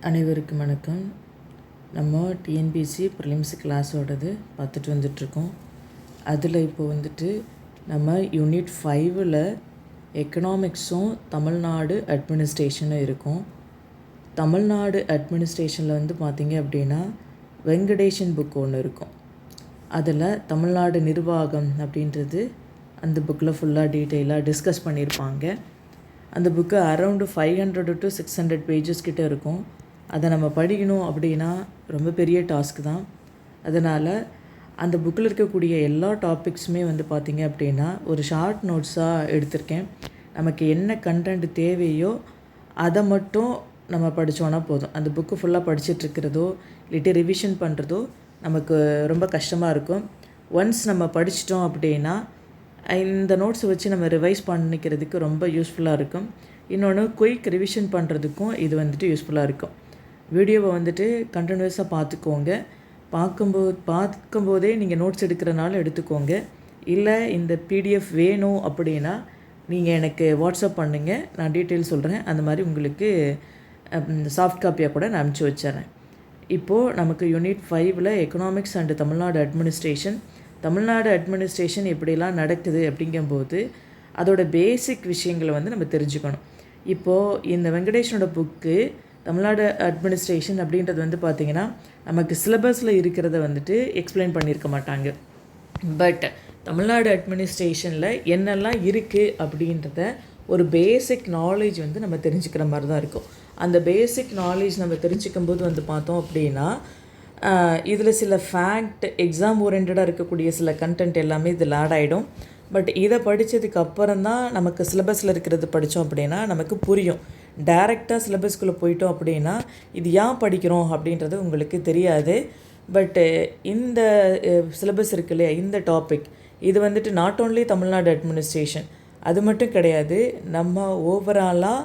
அனைவருக்கும் வணக்கம். நம்ம டிஎன்பிஎஸ்சி ப்ரிலிம்ஸ் கிளாஸோடது பார்த்துட்டு வந்துட்ருக்கோம். அதில் இப்போ நம்ம யூனிட் 5ல் எக்கனாமிக்ஸும் தமிழ்நாடு அட்மினிஸ்ட்ரேஷனும் இருக்கும். தமிழ்நாடு அட்மினிஸ்ட்ரேஷனில் பார்த்திங்க அப்படின்னா வெங்கடேஷன் புக் ஒன்று இருக்கும். அதில் தமிழ்நாடு நிர்வாகம் அப்படின்றது அந்த புக்கில் ஃபுல்லாக டீட்டெயிலாக டிஸ்கஸ் பண்ணியிருப்பாங்க. அந்த புக்கு அரௌண்டு 500 to 600 பேஜஸ் கிட்டே இருக்கும். அதை நம்ம படிக்கணும் அப்படின்னா ரொம்ப பெரிய டாஸ்க் தான். அதனால் அந்த புக்கில் இருக்கக்கூடிய எல்லா டாபிக்ஸுமே பார்த்திங்க அப்படின்னா ஒரு ஷார்ட் நோட்ஸாக எடுத்திருக்கேன். நமக்கு என்ன கண்டென்ட் தேவையோ அதை மட்டும் நம்ம படித்தோன்னா போதும். அந்த புக்கு ஃபுல்லாக படிச்சுட்ருக்கிறதோ இல்லாட்டி ரிவிஷன் பண்ணுறதோ நமக்கு ரொம்ப கஷ்டமாக இருக்கும். ஒன்ஸ் நம்ம படிச்சிட்டோம் அப்படின்னா இந்த நோட்ஸை வச்சு நம்ம ரிவைஸ் பண்ணிக்கிறதுக்கு ரொம்ப யூஸ்ஃபுல்லாக இருக்கும். இன்னொன்று குயிக் ரிவிஷன் பண்ணுறதுக்கும் இது யூஸ்ஃபுல்லாக இருக்கும். வீடியோவை கண்டினியூஸாக பார்த்துக்கோங்க. பார்க்கும்போதே நீங்கள் நோட்ஸ் எடுக்கிறனால எடுத்துக்கோங்க. இல்லை இந்த பிடிஎஃப் வேணும் அப்படின்னா நீங்கள் எனக்கு வாட்ஸ்அப் பண்ணுங்கள், நான் டீட்டெயில் சொல்கிறேன். அந்த மாதிரி உங்களுக்கு சாஃப்ட் காப்பியாக கூட நான் அனுப்பிச்சி வச்சிட்றேன். இப்போது நமக்கு யூனிட் 5ல் எக்கனாமிக்ஸ் அண்டு தமிழ்நாடு அட்மினிஸ்ட்ரேஷன் எப்படிலாம் நடக்குது அப்படிங்கும்போது அதோட பேசிக் விஷயங்களை நம்ம தெரிஞ்சுக்கணும். இப்போது இந்த வெங்கடேஷனோட புக்கு தமிழ்நாடு அட்மினிஸ்ட்ரேஷன் அப்படின்றது பார்த்திங்கன்னா நமக்கு சிலபஸில் இருக்கிறத எக்ஸ்பிளைன் பண்ணியிருக்க மாட்டாங்க. பட் தமிழ்நாடு அட்மினிஸ்ட்ரேஷனில் என்னெல்லாம் இருக்குது அப்படின்றத ஒரு பேசிக் நாலேஜ் நம்ம தெரிஞ்சுக்கிற மாதிரி தான் இருக்கும். அந்த பேசிக் நாலேஜ் நம்ம தெரிஞ்சுக்கும் போது பார்த்தோம் அப்படின்னா இதில் சில ஃபேக்ட் எக்ஸாம் ஓரியன்டாக இருக்கக்கூடிய சில கண்டென்ட் எல்லாமே இதில் ஆட் ஆகிடும். பட் இதை படித்ததுக்கு அப்புறம் தான் நமக்கு சிலபஸில் இருக்கிறது படித்தோம் அப்படின்னா நமக்கு புரியும். டைரெக்டாக சிலபஸ்குள்ளே போயிட்டோம் அப்படின்னா இது ஏன் படிக்கிறோம் அப்படின்றது உங்களுக்கு தெரியாது. பட்டு இந்த சிலபஸ் இருக்கு இல்லையா, இந்த டாபிக் இது நாட் ஓன்லி தமிழ்நாடு அட்மினிஸ்ட்ரேஷன் அது மட்டும் கிடையாது. நம்ம ஓவராலாக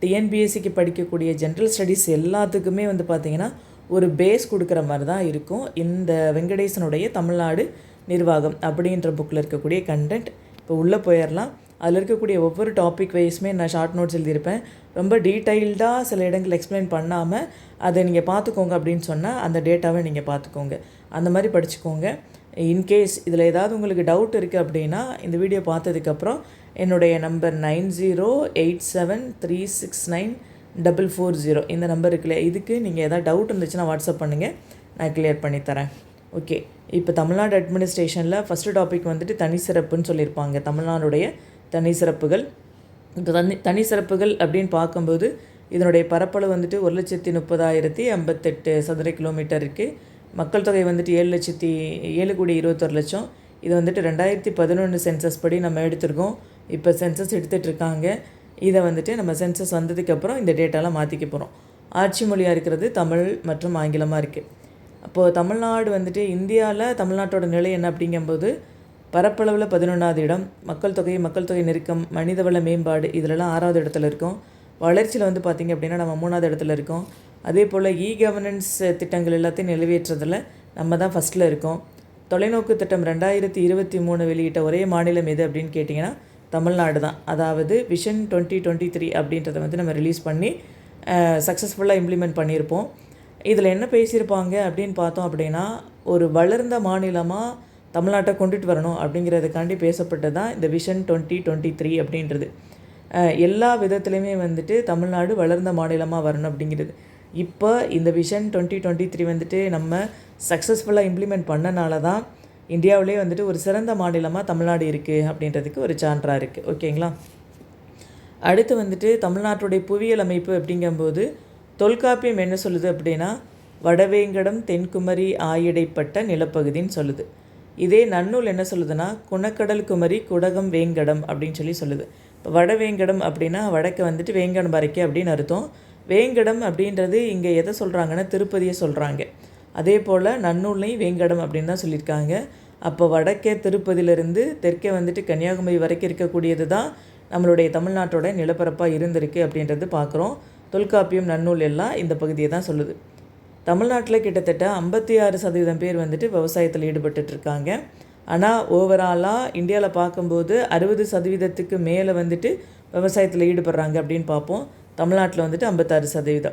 டிஎன்பிஎஸ்சிக்கு படிக்கக்கூடிய ஜென்ரல் ஸ்டடீஸ் எல்லாத்துக்குமே பார்த்திங்கன்னா ஒரு பேஸ் கொடுக்குற மாதிரி தான் இருக்கும். இந்த வெங்கடேசனுடைய தமிழ்நாடு நிர்வாகம் அப்படின்ற புக்கில் இருக்கக்கூடிய கண்டென்ட் இப்போ உள்ளே போயிடலாம். அதில் இருக்கக்கூடிய ஒவ்வொரு டாபிக் வைஸுமே நான் ஷார்ட் நோட்ஸ் எழுதியிருப்பேன். ரொம்ப டீட்டெயில்டாக சில இடங்கள் எக்ஸ்பிளைன் பண்ணாமல் அதை நீங்கள் பார்த்துக்கோங்க அப்படின்னு சொன்னால் அந்த டேட்டாவை நீங்கள் பார்த்துக்கோங்க. அந்த மாதிரி படிச்சுக்கோங்க. இன்கேஸ் இதில் ஏதாவது உங்களுக்கு டவுட் இருக்குது அப்படின்னா இந்த வீடியோ பார்த்ததுக்கப்புறம் என்னுடைய நம்பர் 9087369440 இந்த நம்பர் இருக்குல்ல, இதுக்கு நீங்கள் எதாவது டவுட் இருந்துச்சுன்னா வாட்ஸ்அப் பண்ணுங்கள், நான் கிளியர் பண்ணித்தரேன். ஓகே, இப்போ தமிழ்நாடு அட்மினிஸ்ட்ரேஷனில் ஃபஸ்ட்டு டாபிக் தனி சிறப்புன்னு சொல்லியிருப்பாங்க. தமிழ்நாடுடைய தனி சிறப்புகள். இந்த தனி சிறப்புகள் அப்படின்னு பார்க்கும்போது இதனுடைய பரப்பளவு 1,30,058 சதுர கிலோமீட்டர் இருக்குது. மக்கள் தொகை 7,21,00,000. இது 2011 சென்சஸ் படி நம்ம எடுத்திருக்கோம். இப்போ சென்சஸ் எடுத்துகிட்ருக்காங்க. இதை நம்ம சென்சஸ் வந்ததுக்கப்புறம் இந்த டேட்டாலாம் மாற்றிக்க போகிறோம். ஆட்சி மொழியாக இருக்கிறது தமிழ் மற்றும் ஆங்கிலமாக இருக்குது. அப்போது தமிழ்நாடு இந்தியாவில் தமிழ்நாட்டோட நிலை என்ன அப்படிங்கும்போது பரப்பளவில் 11வது இடம், மக்கள் தொகை நெருக்கம், மனிதவள மேம்பாடு இதிலெல்லாம் 6வது இடத்துல இருக்கும். வளர்ச்சியில் பார்த்திங்க அப்படின்னா நம்ம 3வது இடத்துல இருக்கோம். அதே போல் கவர்னன்ஸ் திட்டங்கள் எல்லாத்தையும் நிறைவேற்றுறதில் நம்ம தான் ஃபஸ்ட்டில் இருக்கோம். தொலைநோக்கு திட்டம் 2023 வெளியிட்ட ஒரே மாநிலம் எது அப்படின்னு கேட்டிங்கன்னா தமிழ்நாடு தான். அதாவது விஷன் 2023 அப்படின்றத நம்ம ரிலீஸ் பண்ணி சக்ஸஸ்ஃபுல்லாக இம்ப்ளிமெண்ட் பண்ணியிருப்போம். இதில் என்ன பேசியிருப்பாங்க அப்படின்னு பார்த்தோம் அப்படின்னா ஒரு வளர்ந்த மாநிலமாக தமிழ்நாட்டை கொண்டுட்டு வரணும் அப்படிங்கிறதுக்காண்டி பேசப்பட்டது தான் இந்த விஷன் 2023 அப்படின்றது. எல்லா விதத்துலையுமே தமிழ்நாடு வளர்ந்த மாநிலமாக வரணும் அப்படிங்கிறது. இப்போ இந்த விஷன் 2023 நம்ம சக்ஸஸ்ஃபுல்லாக இம்ப்ளிமெண்ட் பண்ணனால தான் இந்தியாவிலே ஒரு சிறந்த மாநிலமாக தமிழ்நாடு இருக்குது அப்படின்றதுக்கு ஒரு சான்றாக இருக்குது. ஓகேங்களா? அடுத்து தமிழ்நாட்டுடைய புவியியல் அமைப்பு அப்படிங்கும்போது தொல்காப்பியம் என்ன சொல்லுது அப்படின்னா வடவேங்கடம் தென்குமரி ஆயிடைப்பட்ட நிலப்பகுதின்னு சொல்லுது. இதே நன்னூல் என்ன சொல்லுதுன்னா குணக்கடல் குமரி குடகம் வேங்கடம் அப்படின்னு சொல்லுது. இப்போ வடவேங்கடம் அப்படின்னா வடக்கு வேங்கடம் வரைக்கும் அப்படின்னு அர்த்தம். வேங்கடம் அப்படின்றது இங்கே எதை சொல்கிறாங்கன்னா திருப்பதியை சொல்கிறாங்க. அதே போல் நன்னூல்லையும் வேங்கடம் அப்படின்னு தான் சொல்லியிருக்காங்க. அப்போ வடக்கே திருப்பதியிலேருந்து தெற்கே கன்னியாகுமரி வரைக்கும் இருக்கக்கூடியது தான் நம்மளுடைய தமிழ்நாட்டோட நிலப்பரப்பாக இருந்திருக்கு அப்படின்றது பார்க்குறோம். தொல்காப்பியம் நன்னூல் எல்லாம் இந்த பகுதியை தான் சொல்லுது. தமிழ்நாட்டில் கிட்டத்தட்ட 56% பேர் விவசாயத்தில் ஈடுபட்டுருக்காங்க. ஆனால் ஓவராலாக இந்தியாவில் பார்க்கும்போது 60% மேலே விவசாயத்தில் ஈடுபடுறாங்க அப்படின்னு பார்ப்போம். தமிழ்நாட்டில் 56%.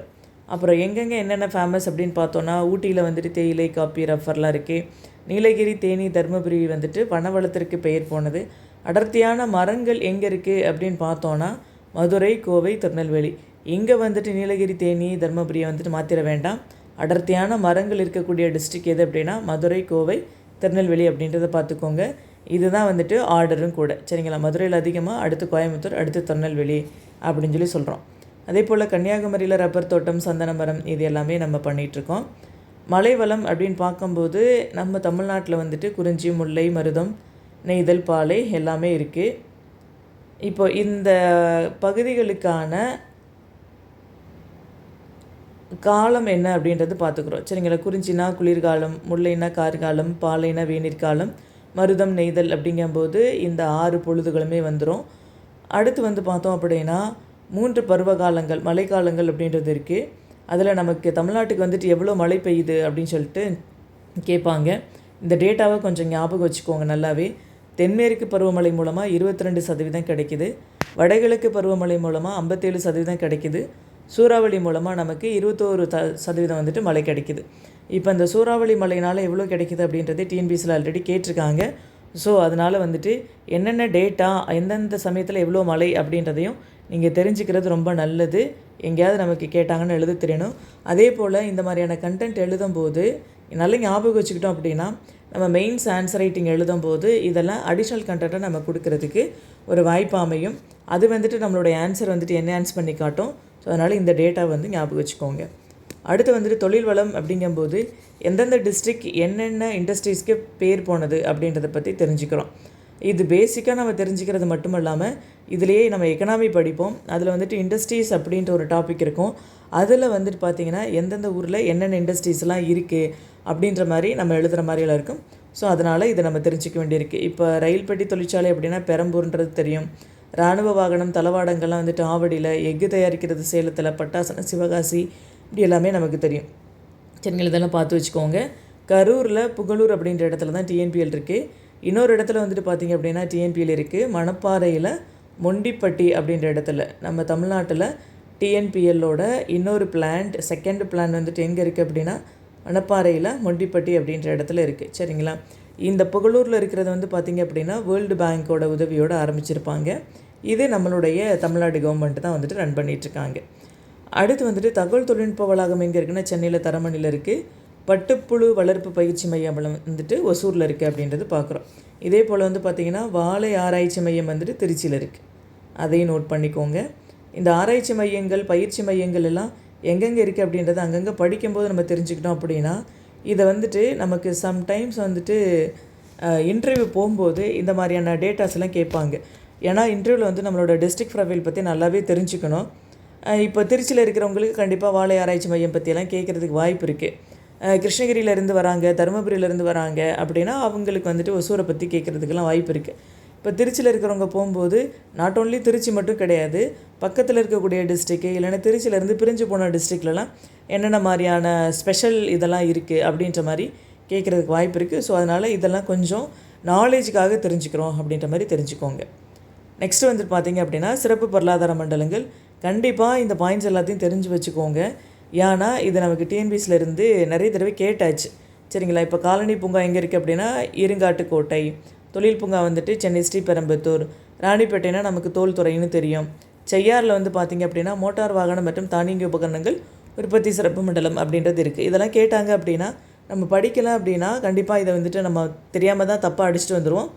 அப்புறம் எங்கெங்கே என்னென்ன ஃபேமஸ் அப்படின்னு பார்த்தோன்னா, ஊட்டியில் வந்துட்டு தேயிலை, காப்பி, ரப்பர்லாம் இருக்குது. நீலகிரி, தேனி, தருமபுரி வந்துட்டு பனவளத்திற்கு பெயர் போனது. அடர்த்தியான மரங்கள் எங்கே இருக்குது அப்படின்னு பார்த்தோன்னா, மதுரை, கோவை, திருநெல்வேலி. இங்கே வந்துட்டு நீலகிரி, தேனி, தருமபுரியை வந்துட்டு மாற்றிட வேண்டாம். அடர்த்தியான மரங்கள் இருக்கக்கூடிய டிஸ்ட்ரிக் எது அப்படின்னா மதுரை, கோவை, திருநெல்வேலி அப்படின்றத பார்த்துக்கோங்க. இதுதான் வந்துட்டு ஆர்டரும் கூட. சரிங்களா? மதுரையில் அதிகமாக, அடுத்து கோயம்புத்தூர், அடுத்து திருநெல்வேலி அப்படின்னு சொல்லி சொல்கிறோம். அதே போல் கன்னியாகுமரியில் ரப்பர் தோட்டம், சந்தன மரம், இது எல்லாமே நம்ம பண்ணிகிட்ருக்கோம். மலை வளம் அப்படின்னு பார்க்கும்போது நம்ம தமிழ்நாட்டில் வந்துட்டு குறிஞ்சி, முல்லை, மருதம், நெய்தல், பாலை எல்லாமே இருக்குது. இப்போ இந்த பகுதிகளுக்கான காலம் என்ன அப்படின்றது பார்த்துக்குறோம். சரிங்களா? குறிஞ்சினா குளிர்காலம், முல்லைனா கார்காலம், பாலைனா வேநீர்காலம், மருதம், நெய்தல் அப்படிங்கும்போது இந்த 6 பொழுதுகளுமே வந்துடும். அடுத்து வந்து பார்த்தோம் அப்படின்னா 3 பருவகாலங்கள், மழைக்காலங்கள் அப்படின்றது இருக்குது. அதில் நமக்கு தமிழ்நாட்டுக்கு வந்துட்டு எவ்வளோ மழை பெய்யுது அப்படின்னு சொல்லிட்டு கேட்பாங்க. இந்த டேட்டாவை கொஞ்சம் ஞாபகம் வச்சுக்கோங்க நல்லாவே. தென்மேற்கு பருவமழை மூலமாக 22% கிடைக்குது. வடகிழக்கு பருவமழை மூலமாக 57% கிடைக்குது. சூறாவளி மூலமாக நமக்கு 21% வந்துட்டு மழை கிடைக்குது. இப்போ இந்த சூறாவளி மழையினால் எவ்வளோ கிடைக்குது அப்படின்றது டிஎன்பிசியில் ஆல்ரெடி கேட்டிருக்காங்க. ஸோ அதனால் வந்துட்டு என்னென்ன டேட்டா, எந்தெந்த சமயத்தில் எவ்வளோ மழை அப்படின்றதையும் நீங்கள் தெரிஞ்சுக்கிறது ரொம்ப நல்லது. எங்கேயாவது நமக்கு கேட்டாங்கன்னு எழுத தெரியணும். அதே போல் இந்த மாதிரியான கண்டென்ட் எழுதும்போது நல்லா ஞாபகம் வச்சுக்கிட்டோம் அப்படின்னா, நம்ம மெயின்ஸ் ஆன்சர் ரைட்டிங் எழுதும்போது இதெல்லாம் அடிஷ்னல் கண்டென்ட்டை நம்ம கொடுக்கறதுக்கு ஒரு வாய்ப்பு அமையும். அது வந்துட்டு நம்மளுடைய ஆன்சர் வந்துட்டு என்ஹான்ஸ் பண்ணி காட்டும். ஸோ அதனால் இந்த டேட்டா வந்து ஞாபகம் வச்சுக்கோங்க. அடுத்து வந்துட்டு தொழில் வளம் அப்படிங்கும்போது எந்தெந்த டிஸ்ட்ரிக் என்னென்ன இண்டஸ்ட்ரீஸ்க்கு பேர் போனது அப்படின்றத பற்றி தெரிஞ்சுக்கிறோம். இது பேசிக்காக நம்ம தெரிஞ்சுக்கிறது மட்டும் இல்லாமல் இதுலேயே நம்ம எக்கனாமி படிப்போம். அதில் வந்துட்டு இண்டஸ்ட்ரீஸ் அப்படின்ற ஒரு டாபிக் இருக்கும். அதில் வந்துட்டு பார்த்திங்கன்னா எந்தெந்த ஊரில் என்னென்ன இண்டஸ்ட்ரீஸ்லாம் இருக்குது அப்படின்ற மாதிரி நம்ம எழுதுகிற மாதிரியெல்லாம் இருக்கும். ஸோ அதனால் இதை நம்ம தெரிஞ்சிக்க வேண்டியிருக்கு. இப்போ ரயில் பெட்டி தொழிற்சாலை அப்படின்னா பெரம்பூர்ன்றது தெரியும். இராணுவ வாகனம், தளவாடங்கள்லாம் வந்துட்டு ஆவடியில், எஃகு தயாரிக்கிறது சேலத்தில், பட்டாசன சிவகாசி, இப்படி எல்லாமே நமக்கு தெரியும். சரிங்களா? இதெல்லாம் பார்த்து வச்சுக்கோங்க. கரூரில் புகழூர் அப்படின்ற இடத்துல தான் டிஎன்பிஎல் இருக்குது. இன்னொரு இடத்துல வந்துட்டு பார்த்திங்க அப்படின்னா டிஎன்பிஎல் இருக்குது. மணப்பாறையில் மொண்டிப்பட்டி அப்படின்ற இடத்துல நம்ம தமிழ்நாட்டில் டிஎன்பிஎல்லோட இன்னொரு பிளான்ட், செகண்ட் பிளான் வந்துட்டு எங்கே இருக்குது அப்படின்னா மணப்பாறையில் மொண்டிப்பட்டி அப்படின்ற இடத்துல இருக்குது. சரிங்களா? இந்த புகழூரில் இருக்கிறது வந்து பார்த்திங்க அப்படின்னா வேர்ல்டு பேங்க்கோட உதவியோடு ஆரம்பிச்சிருப்பாங்க. இது நம்மளுடைய தமிழ்நாடு கவர்மெண்ட் தான் வந்துட்டு ரன் பண்ணிகிட்ருக்காங்க. அடுத்து வந்துட்டு தகவல் தொழில்நுட்ப வளாகம் எங்கே இருக்குன்னா சென்னையில் தரமணியில் இருக்குது. பட்டுப்புழு வளர்ப்பு பயிற்சி மையம் வந்துட்டு ஒசூரில் இருக்குது அப்படின்றது பார்க்குறோம். இதே போல் வந்து பார்த்திங்கன்னா வாழை ஆராய்ச்சி மையம் வந்துட்டு திருச்சியில் இருக்குது. அதையும் நோட் பண்ணிக்கோங்க. இந்த ஆராய்ச்சி மையங்கள், பயிற்சி மையங்கள் எல்லாம் எங்கெங்கே இருக்குது அப்படின்றத அங்கங்கே படிக்கும்போது நம்ம தெரிஞ்சுக்கிட்டோம் அப்படின்னா இதை வந்துட்டு நமக்கு சம்டைம்ஸ் வந்துட்டு இன்டர்வியூ போகும்போது இந்த மாதிரியான டேட்டாஸ் எல்லாம் கேட்பாங்க. ஏன்னா இன்டர்வியூவில் வந்து நம்மளோட டிஸ்ட்ரிக்ட் ப்ரொஃபைல் பற்றி நல்லாவே தெரிஞ்சுக்கணும். இப்போ திருச்சியில் இருக்கிறவங்களுக்கு கண்டிப்பாக வாழை ஆராய்ச்சி மையம் பற்றியெல்லாம் கேட்குறதுக்கு வாய்ப்பு இருக்குது. கிருஷ்ணகிரியிலேருந்து வராங்க, தருமபுரியிலேருந்து வராங்க அப்படின்னா அவங்களுக்கு வந்துட்டு ஒசூரை பற்றி கேட்குறதுக்கெல்லாம் வாய்ப்பு இருக்குது. இப்போ திருச்சியில் இருக்கிறவங்க போகும்போது நாட் ஓன்லி திருச்சி மட்டும் கிடையாது, பக்கத்தில் இருக்கக்கூடிய டிஸ்ட்ரிக்கு இல்லைன்னா திருச்சியிலேருந்து பிரிஞ்சு போன டிஸ்ட்ரிக்ட்லலாம் என்னென்ன மாதிரியான ஸ்பெஷல் இதெல்லாம் இருக்குது அப்படின்ற மாதிரி கேட்குறதுக்கு வாய்ப்பு இருக்குது. ஸோ அதனால் இதெல்லாம் கொஞ்சம் நாலேஜுக்காக தெரிஞ்சுக்கிறோம் அப்படின்ற மாதிரி தெரிஞ்சுக்கோங்க. நெக்ஸ்ட்டு வந்துட்டு பார்த்திங்க அப்படின்னா சிறப்பு பொருளாதார மண்டலங்கள். கண்டிப்பாக இந்த பாயிண்ட்ஸ் எல்லாத்தையும் தெரிஞ்சு வச்சுக்கோங்க. ஏன்னா இது நமக்கு டிஎன்பிசிலேருந்து நிறைய தடவை கேட்டாச்சு. சரிங்களா? இப்போ காலனி பூங்கா எங்கே இருக்குது அப்படின்னா இருங்காட்டுக்கோட்டை. தொழில் பூங்கா வந்துட்டு சென்னை ஸ்ரீபெரும்புத்தூர். ராணிப்பேட்டைனா நமக்கு தோல் துறைன்னு தெரியும். செய்யாறில் வந்து பார்த்திங்க அப்படின்னா மோட்டார் வாகனம் மற்றும் தானியங்கி உபகரணங்கள் உற்பத்தி சிறப்பு மண்டலம் அப்படின்றது இருக்குது. இதெல்லாம் கேட்டாங்க அப்படின்னா நம்ம படிக்கலாம் அப்படின்னா கண்டிப்பாக இதை வந்துட்டு நம்ம தெரியாமல் தான் தப்பாக அடிச்சுட்டு வந்துடுவோம்.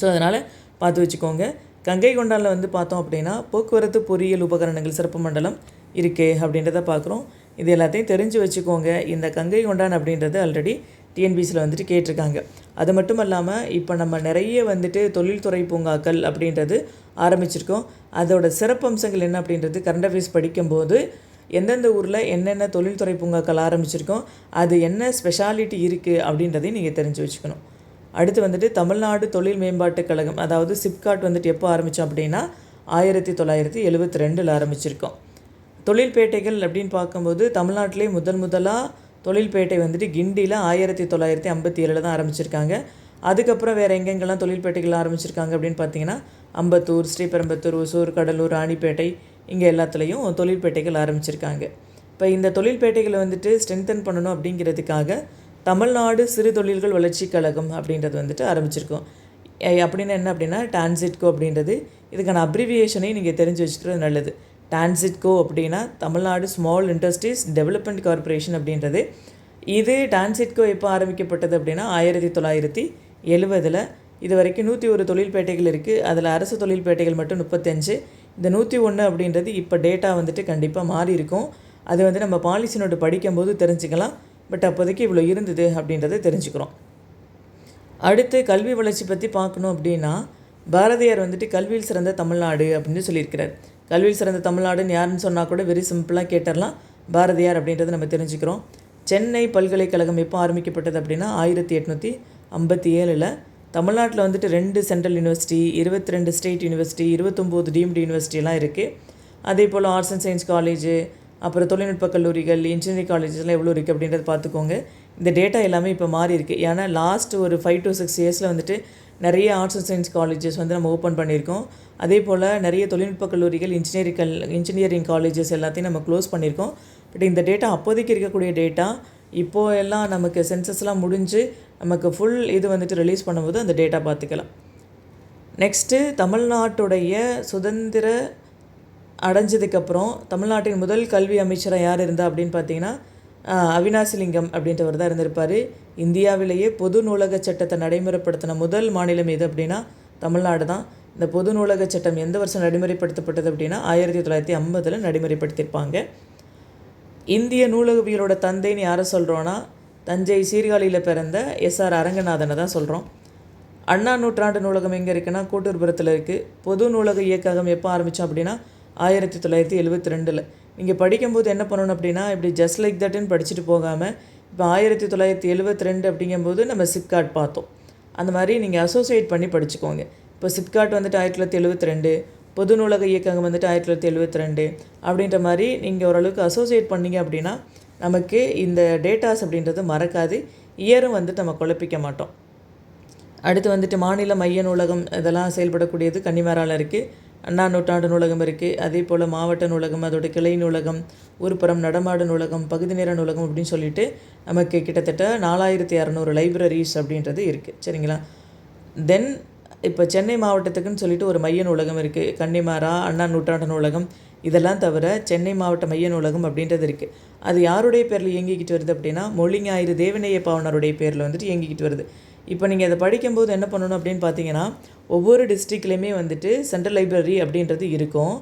ஸோ அதனால் பார்த்து வச்சுக்கோங்க. கங்கை கொண்டானில் வந்து பார்த்தோம் அப்படின்னா போக்குவரத்து பொறியியல் உபகரணங்கள் சிறப்பு மண்டலம் இருக்குது அப்படின்றத பார்க்குறோம். இது எல்லாத்தையும் தெரிஞ்சு வச்சுக்கோங்க. இந்த கங்கை கொண்டான் அப்படின்றது ஆல்ரெடி டிஎன்பிசியில் வந்துட்டு கேட்டிருக்காங்க. அது மட்டும் இல்லாமல் இப்போ நம்ம நிறைய வந்துட்டு தொழில்துறை பூங்காக்கள் அப்படின்றது ஆரம்பிச்சிருக்கோம். அதோட சிறப்பம்சங்கள் என்ன அப்படின்றது கரண்ட் அஃபேர்ஸ் படிக்கும்போது எந்தெந்த ஊரில் என்னென்ன தொழில்துறை பூங்காக்கள் ஆரம்பிச்சிருக்கோம், அது என்ன ஸ்பெஷாலிட்டி இருக்குது அப்படின்றதையும் நீங்கள் தெரிஞ்சு வச்சுக்கணும். அடுத்து வந்துட்டு தமிழ்நாடு தொழில் மேம்பாட்டுக் கழகம், அதாவது சிப்காட் வந்துட்டு எப்போ ஆரம்பித்தோம் அப்படின்னா 1972 ஆரம்பிச்சிருக்கோம். தொழில்பேட்டைகள் அப்படின்னு பார்க்கும்போது தமிழ்நாட்டிலே முதலாக தொழில்பேட்டை வந்துட்டு கிண்டியில் 1957 தான் ஆரம்பிச்சிருக்காங்க. அதுக்கப்புறம் வேறு எங்கெங்கெல்லாம் தொழில்பேட்டைகள் ஆரம்பிச்சிருக்காங்க அப்படின்னு பார்த்தீங்கன்னா அம்பத்தூர், ஸ்ரீபெரும்புத்தூர், ஒசூர், கடலூர், ராணிப்பேட்டை, இங்கே எல்லாத்துலேயும் தொழில்பேட்டைகள் ஆரம்பிச்சிருக்காங்க. இப்போ இந்த தொழில்பேட்டைகளை வந்துட்டு ஸ்ட்ரென்தன் பண்ணணும் அப்படிங்கிறதுக்காக தமிழ்நாடு சிறு தொழில்கள் வளர்ச்சி கழகம் அப்படின்றது வந்துட்டு ஆரம்பிச்சிருக்கோம். அப்படின்னா என்ன அப்படின்னா டான்சிட்கோ அப்படின்றது. இதுக்கான அப்ரிவியேஷனையும் நீங்கள் தெரிஞ்சு வச்சுக்கிறது நல்லது. டான்சிட்கோ அப்படின்னா Tamil Nadu small industries development corporation அப்படின்றது. இது டான்சிட்கோ எப்போ ஆரம்பிக்கப்பட்டது அப்படின்னா 1970. இது வரைக்கும் 101 தொழில்பேட்டைகள் இருக்குது. அதில் அரசு தொழில்பேட்டைகள் மட்டும் 35. இந்த 101 அப்படின்றது இப்போ டேட்டா வந்துட்டு கண்டிப்பாக மாறி இருக்கும். அது வந்து நம்ம பாலிசி நோட்டு படிக்கும்போது தெரிஞ்சுக்கலாம். பட் அப்போதைக்கு இவ்வளோ இருந்தது அப்படின்றத தெரிஞ்சுக்கிறோம். அடுத்து கல்வி வளர்ச்சி பற்றி பார்க்கணும் அப்படின்னா பாரதியார் வந்துட்டு கல்வியில் சிறந்த தமிழ்நாடு அப்படின்னு சொல்லியிருக்கிறார். கல்வியில் சிறந்த தமிழ்நாடுன்னு யாருன்னு சொன்னால் கூட வெரி சிம்பிளாக கேட்டுடலாம், பாரதியார் அப்படின்றத நம்ம தெரிஞ்சுக்கிறோம். சென்னை பல்கலைக்கழகம் எப்போ ஆரம்பிக்கப்பட்டது அப்படின்னா 1857. தமிழ்நாட்டில் வந்துட்டு 2 central university, 22 state university, 29 deemed யூனிவர்சிட்டிலாம் இருக்குது. அதே போல் ஆர்ட்ஸ் அண்ட் சயின்ஸ் காலேஜு, அப்புறம் தொழில்நுட்ப கல்லூரிகள், இன்ஜினியரிங் காலேஜஸ்லாம் எவ்வளோ இருக்குது அப்படின்றத பார்த்துக்கோங்க. இந்த டேட்டா எல்லாமே இப்போ மாறி இருக்குது. ஏன்னா லாஸ்ட் ஒரு 5 to 6 இயர்ஸில் வந்துட்டு நிறைய ஆர்ட்ஸ் அண்ட் சயின்ஸ் காலேஜஸ் வந்து நம்ம ஓப்பன் பண்ணியிருக்கோம். அதே போல் நிறைய தொழில்நுட்ப கல்லூரிகள், இன்ஜினியரிங் காலேஜஸ் எல்லாத்தையும் நம்ம க்ளோஸ் பண்ணியிருக்கோம். பட் இந்த டேட்டா அப்போதைக்கு இருக்கக்கூடிய டேட்டா இப்போது எல்லாம் நமக்கு சென்சஸ்லாம் முடிஞ்சு நமக்கு ஃபுல் இது வந்துட்டு ரிலீஸ் பண்ணும்போது அந்த டேட்டா பார்த்துக்கலாம். நெக்ஸ்ட்டு தமிழ்நாட்டுடைய சுதந்திர அடைஞ்சதுக்கப்புறம் தமிழ்நாட்டின் முதல் கல்வி அமைச்சராக யார் இருந்தா அப்படின்னு பார்த்தீங்கன்னா அவினாசிலிங்கம் அப்படின்றவர் தான் இருந்திருப்பார். இந்தியாவிலேயே பொது நூலக சட்டத்தை நடைமுறைப்படுத்தின முதல் மாநிலம் எது அப்படின்னா தமிழ்நாடு தான். இந்த பொது நூலக சட்டம் எந்த வருஷம் நடைமுறைப்படுத்தப்பட்டது அப்படின்னா 1950 நடைமுறைப்படுத்தியிருப்பாங்க. இந்திய நூலகவியலோட தந்தைன்னு யாரை சொல்கிறோன்னா தஞ்சை சீர்காழியில் பிறந்த எஸ்ஆர் அரங்கநாதனை தான் சொல்கிறோம். அண்ணா நூற்றாண்டு நூலகம் எங்கே இருக்குன்னா கோட்டூர்புரத்தில் இருக்குது. பொது நூலக இயக்ககம் எப்போ ஆரம்பித்தோம் அப்படின்னா 1972. நீங்கள் படிக்கும்போது என்ன பண்ணணும் அப்படின்னா இப்படி ஜஸ்ட் லைக் தட்டுன்னு படிச்சுட்டு போகாமல் இப்போ 1972 அப்படிங்கும்போது நம்ம சிப்காட் பார்த்தோம். அந்த மாதிரி நீங்கள் அசோசியேட் பண்ணி படிச்சுக்கோங்க. இப்போ சிப்காட் வந்துட்டு 1972, பொது நூலக இயக்ககம் வந்துட்டு 1972 அப்படின்ற மாதிரி நீங்கள் ஓரளவுக்கு அசோசியேட் பண்ணிங்க அப்படின்னா நமக்கு இந்த டேட்டாஸ் அப்படின்றது மறக்காது. இயரும் வந்துட்டு நம்ம குழப்பிக்க மாட்டோம். அடுத்து வந்துட்டு மாநில மைய நூலகம் இதெல்லாம் செயல்படக்கூடியது கன்னிமாராவில் இருக்குது. அண்ணா நூற்றாண்டு நூலகம் இருக்குது. அதே போல் மாவட்ட நூலகம், அதோட கிளை நூலகம், ஊர்ப்புறம் நடமாடு நூலகம், பகுதி நேர நூலகம் அப்படின்னு சொல்லிட்டு நமக்கு கிட்டத்தட்ட 4600 லைப்ரரிஸ் அப்படின்றது இருக்குது. சரிங்களா? தென் இப்போ சென்னை மாவட்டத்துக்குன்னு சொல்லிட்டு ஒரு மைய நூலகம் இருக்குது. கன்னிமாரா, அண்ணா நூற்றாண்டு நூலகம் இதெல்லாம் தவிர சென்னை மாவட்ட மைய நூலகம் அப்படின்றது இருக்குது. அது யாருடைய பேரில் இயங்கிக்கிட்டு வருது அப்படின்னா மொழிஞாயிறு தேவநேய பாவனருடைய பேரில் வந்துட்டு இயங்கிக்கிட்டு வருது. இப்போ நீங்கள் அதை படிக்கும்போது என்ன பண்ணணும் அப்படின்னு பார்த்தீங்கன்னா ஒவ்வொரு டிஸ்ட்ரிக்ட்லேயுமே வந்துட்டு சென்ட்ரல் லைப்ரரி அப்படின்றது இருக்கும்.